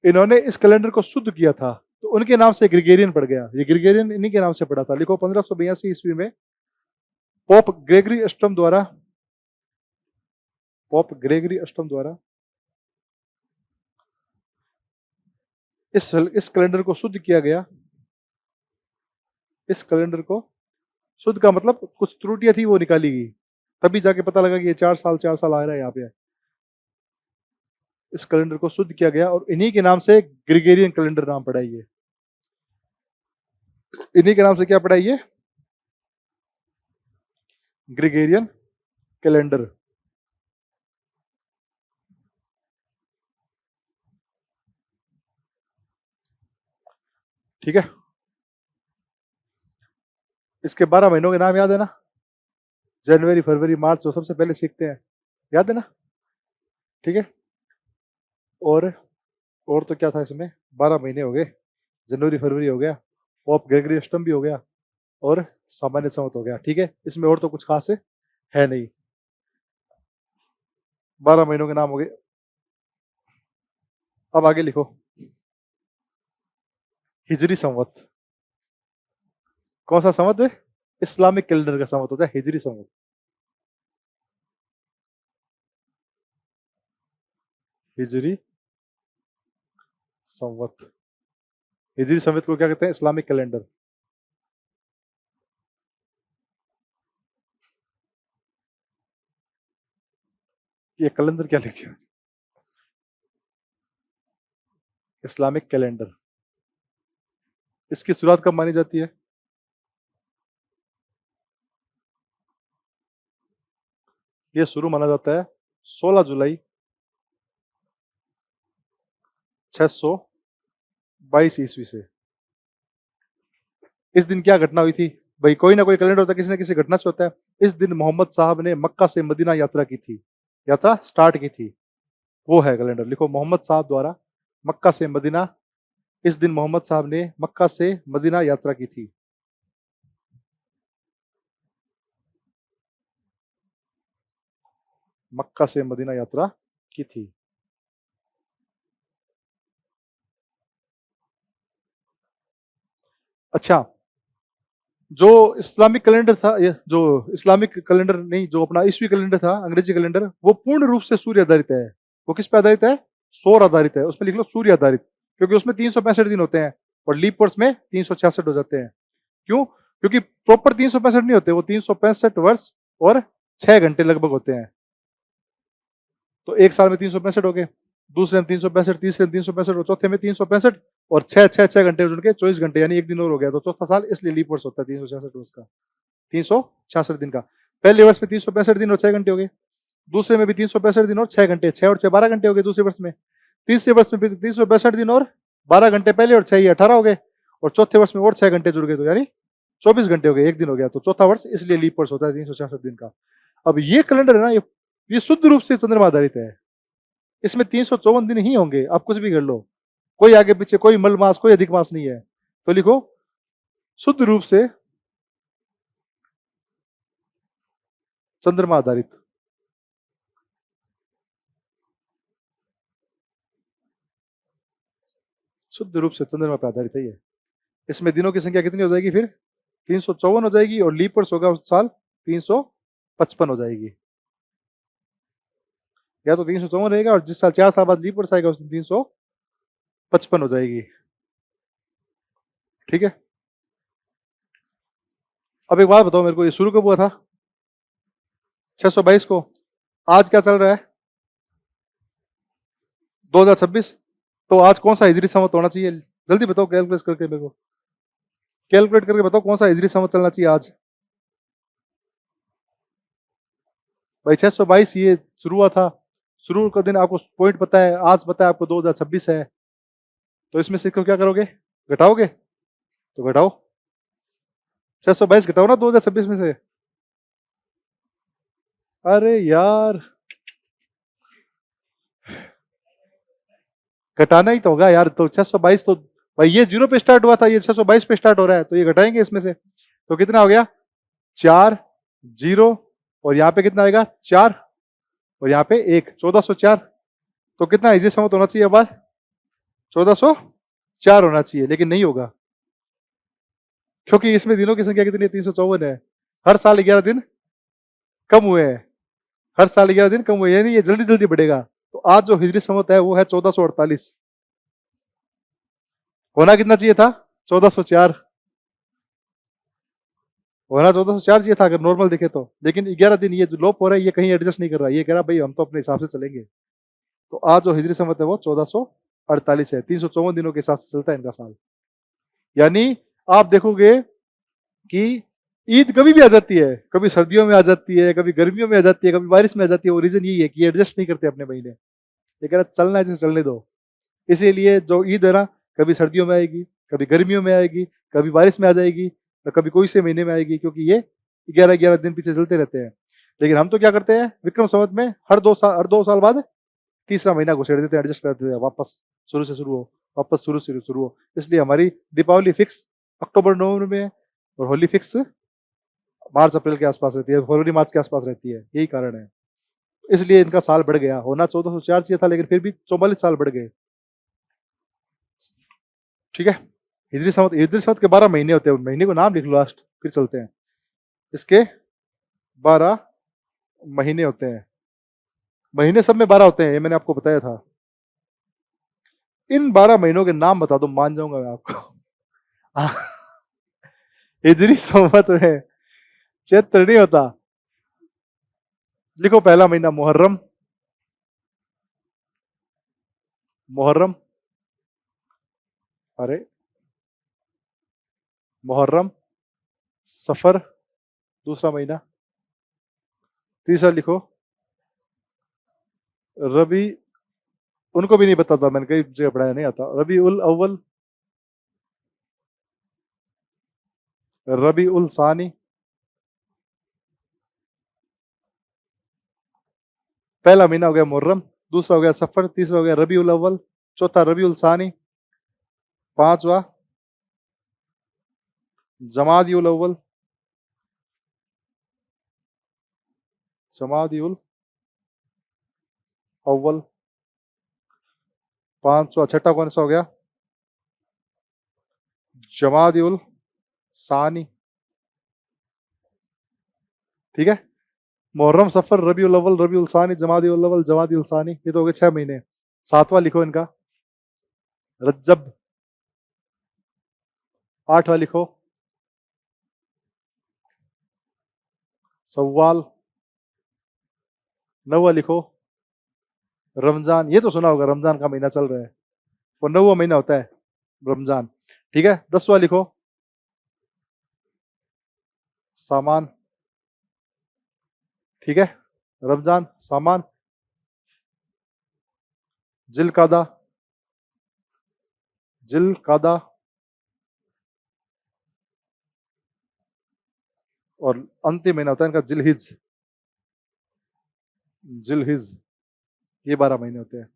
इन्होंने इस कैलेंडर को शुद्ध किया था, तो उनके नाम से ग्रिगोरियन पड़ गया, ये ग्रिगोरियन इन्हीं के नाम से पड़ा था। लिखो 1582 ईस्वी में पोप ग्रेगरी अष्टम द्वारा, पोप ग्रेगरी अष्टम द्वारा इस कैलेंडर को शुद्ध किया गया। इस कैलेंडर को शुद्ध का मतलब कुछ त्रुटियां थी वो निकाली गई, तभी जाके पता लगा कि ये 4 साल आ रहा है यहाँ पे। इस कैलेंडर को शुद्ध किया गया और इन्हीं के नाम से ग्रिगोरियन कैलेंडर नाम पड़ा, ये इन्हीं के नाम से क्या पड़ा, ये ग्रिगोरियन कैलेंडर। ठीक है, इसके 12 महीनों के नाम याद है ना, जनवरी फरवरी मार्च, जो सबसे पहले सीखते हैं, याद है ना। ठीक है, और तो क्या था इसमें, 12 महीने हो गए, जनवरी फरवरी हो गया, पोप ग्रेगरी अष्टम भी हो गया, और सामान्य संवत हो गया। ठीक है, इसमें और तो कुछ खास है नहीं, 12 महीनों के नाम हो गए। अब आगे लिखो, हिजरी संवत, कौन सा संवत है, इस्लामिक कैलेंडर का संवत होता है हिजरी संवत। हिजरी संवत, हिजरी संवत को क्या कहते हैं, इस्लामिक कैलेंडर। ये कैलेंडर क्या लिखती है, इस्लामिक कैलेंडर। इसकी शुरुआत कब मानी जाती है, ये शुरू माना जाता है 16 जुलाई 622 ईस्वी से। इस दिन क्या घटना हुई थी भाई, कोई ना कोई कैलेंडर होता है, किसी न किसी घटना से होता है। इस दिन मोहम्मद साहब ने मक्का से मदीना यात्रा की थी, यात्रा स्टार्ट की थी, वो है कैलेंडर। लिखो, मोहम्मद साहब द्वारा मक्का से मदीना, इस दिन मोहम्मद साहब ने मक्का से मदीना यात्रा की थी। मक्का से मदीना यात्रा की थी। अच्छा, जो इस्लामिक कैलेंडर था, ये जो इस्लामिक कैलेंडर नहीं, जो अपना ईस्वी कैलेंडर था, अंग्रेजी कैलेंडर, वो पूर्ण रूप से सूर्य आधारित है। वो किस पे आधारित है, सौर आधारित है। उसमें लिख लो सूर्य आधारित, क्योंकि उसमें 365 दिन होते हैं और लीप वर्ष में 366 हो जाते हैं। क्यों, क्योंकि प्रॉपर 365 नहीं होते, वो 365 वर्ष और 6 घंटे लगभग होते हैं। तो एक साल में 365 हो गए, दूसरे में 365, तीसरे में 365 और चौथे में 365, और 6 घंटे जुड़ के 24 घंटे, यानी एक दिन और हो गया, तो चौथा साल इसलिए लीप वर्ष होता है 366 वर्ष का, 366 दिन का। पहले वर्ष में 365 दिन और 6 घंटे हो गए, दूसरे में भी 365 दिन और 6 घंटे, 6 और 6 12 घंटे हो गए दूसरे वर्ष में, तीसरे वर्ष में भी 365 दिन और 12 घंटे पहले, और 6 ये 18 हो गए, और चौथे वर्ष में और 6 घंटे जुड़ गए, तो यानी 24 घंटे हो गए, एक दिन हो गया, तो चौथा वर्ष इसलिए लीप वर्ष होता है 366 दिन का। अब ये कैलेंडर है ना, ये शुद्ध रूप से चंद्रमा आधारित है, इसमें 354 दिन ही होंगे, आप कुछ भी कर लो, कोई आगे पीछे, कोई मल मास, कोई अधिक मास नहीं है। तो लिखो, शुद्ध रूप से चंद्रमा आधारित, शुद्ध रूप से चंद्रमा पर आधारित है ये। इसमें दिनों की संख्या कितनी हो जाएगी फिर, 354 हो जाएगी, और लीप वर्ष होगा उस साल 355 हो जाएगी, या तो 354 रहेगा, और जिस साल 4 साल बाद लीप वर्ष आएगा उस दिन 355 हो जाएगी। ठीक है, अब एक बात बताओ मेरे को, ये शुरू कब हुआ था, 622 को, आज क्या चल रहा है, 2026, तो आज कौन सा हिजरी संवत होना चाहिए, जल्दी बताओ, कैलकुलेट करके मेरे को, कैलकुलेट करके बताओ कौन सा हिजरी संवत चलना चाहिए आज। भाई 622 ये शुरू हुआ था, शुरू का दिन आपको पॉइंट पता है, आज पता है आपको 2026 है, तो इसमें से क्या करोगे, घटाओगे, तो घटाओ, 622 घटाओ ना 2026 में से, अरे यार, घटाना ही तो होगा यार। तो 622 तो भाई ये 0 पे स्टार्ट हुआ था, ये 622 पे स्टार्ट हो रहा है, तो ये घटाएंगे इसमें से। तो कितना हो गया? 4 0, और यहाँ पे कितना आएगा? 4, और यहाँ पे 1, 1404। तो कितना इजी समझ होना चाहिए बार? 1404 होना चाहिए, लेकिन नहीं होगा, क्योंकि इसमें दिनों की संख्या कितनी है? 354 है। हर साल 11 दिन कम हुए हैं, हर साल 11 दिन कम हुए, यानी ये जल्दी जल्दी बढ़ेगा। तो आज जो हिजरी संवत है वो है 1448। होना कितना चाहिए था? 1404। होना 1404 चाहिए था अगर नॉर्मल देखे तो, लेकिन 11 दिन ये जो लोप हो रहा है ये कहीं एडजस्ट नहीं कर रहा, ये कह रहा भाई हम तो अपने हिसाब से चलेंगे। तो आज जो हिजरी संवत है वो 1448 है, 354 दिनों के हिसाब से चलता है इनका साल। यानी आप देखोगे कि ईद कभी भी आ जाती है, कभी सर्दियों में आ जाती है, कभी गर्मियों में आ जाती है, कभी बारिश में आ जाती है। वो रीजन यही है कि एडजस्ट नहीं करते अपने महीने, ये कह रहा चलना है जैसे चलने दो। इसीलिए जो ईद है ना, कभी सर्दियों में आएगी, कभी गर्मियों में आएगी, कभी बारिश में आ जाएगी, तो कभी कोई से महीने में आएगी, क्योंकि ये 11-11 दिन पीछे चलते रहते हैं। लेकिन हम तो क्या करते हैं, विक्रम संवत में हर 2 साल बाद तीसरा महीना घुसेड़ देते हैं, एडजस्ट कर देते हैं, वापस शुरू से शुरू हो, वापस शुरू से शुरू हो। इसलिए हमारी दीपावली फिक्स अक्टूबर नवंबर में है, और होली फिक्स मार्च अप्रैल के आसपास रहती है, फरवरी मार्च के आसपास रहती है, यही कारण है। इसलिए इनका साल बढ़ गया। होना 1404 चाहिए था, लेकिन फिर भी 44 साल बढ़ गए। ठीक है। हिजरी संवत के 12 महीने होते हैं, उन महीने को नाम लिख लो लास्ट, फिर चलते हैं। इसके 12 महीने होते हैं, महीने सब में 12 होते हैं, ये मैंने आपको बताया था। इन 12 महीनों के नाम बता दो, मान जाऊंगा मैं आपको। हिजरी संवत में चैत्र नहीं होता। लिखो पहला महीना मुहर्रम, मुहर्रम, अरे मुहर्रम, सफर दूसरा महीना, तीसरा लिखो रबी, उनको भी नहीं पता था, मैंने कई जगह पढ़ाया, नहीं आता। रबी उल अव्वल, रबी उल सानी, पहला महीना हो गया मुहर्रम, दूसरा हो गया सफर, तीसरा हो गया रबी उल अव्वल, चौथा रबी उल सानी, पांचवा जमादी उल अव्वल, जमादी उल अव्वल, पांचवा, छठा कौन सा हो गया? जमादी उल सानी। ठीक है। मुहर्रम, सफर, रबी उल अव्वल, रबी उल सानी, जमादी उल अव्वल, जमादी उल सानी, ये तो हो गए 6 महीने। सातवां लिखो इनका रज्जब, आठवां लिखो सव्वाल, नौवां लिखो रमजान। ये तो सुना होगा, रमजान का महीना चल रहा है, वो 9वां महीना होता है रमजान। ठीक है। 10वां लिखो सामान। ठीक है। रमजान, सामान, जिलकादा, जिलकादा, और अंतिम महीना होता है इनका जिलहिज, जिलहिज। ये 12 महीने होते हैं।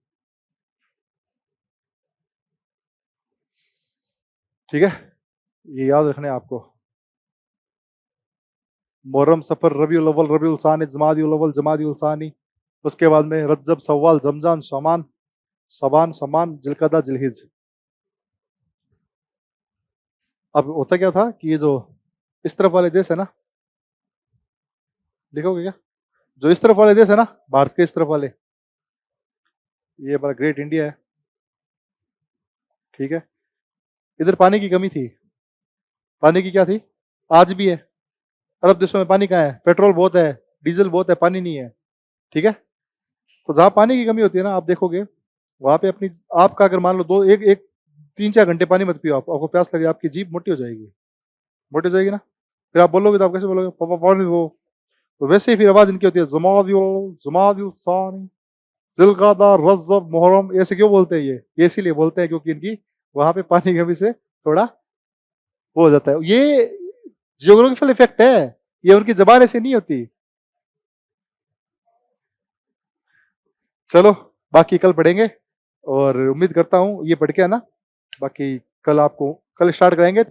ठीक है, ये याद रखना है आपको। मुहर्रम, सफर, रबी उल अव्वल, रबी उल सानी, जमादी उल अव्वल, जमादी उल सानी, उसके बाद में रज्जब, सव्वाल, रमजान, शमान, सबान, समान, जिलकदा, जिलहिज। अब होता क्या था कि ये जो इस तरफ वाले देश है ना, लिखोगे क्या? जो इस तरफ वाले देश है ना, भारत के इस तरफ वाले, ये हमारा ग्रेट इंडिया है। ठीक है। इधर पानी की कमी थी। पानी की क्या थी? आज भी है। अरब देशों में पानी कहाँ है? पेट्रोल बहुत है, डीजल बहुत है, पानी नहीं है। ठीक है। तो जहां पानी की कमी होती है ना, आप देखोगे वहां पे अपनी, आपका अगर मान लो दो एक एक 3-4 घंटे पानी मत पियो, आपको प्यास लगे, आपकी जीभ मोटी हो जाएगी, मोटी हो जाएगी ना। फिर आप बोलोगे तो आप कैसे बोलोगे? पापा पानी दो। तो वैसे ही फिर आवाज इनकी होती है जमादियुल जमादियुल सानी, जिलकादा, रजब, मुहर्रम। ऐसे क्यों बोलते हैं? ये इसीलिए बोलते हैं क्योंकि इनकी वहां पे पानी की कमी से थोड़ा वो हो जाता है। ये जियोग्राफिकल इफेक्ट है, ये उनकी जबान ऐसे नहीं होती। चलो बाकी कल पढ़ेंगे, और उम्मीद करता हूँ ये पढ़ के है ना, बाकी कल आपको कल स्टार्ट करेंगे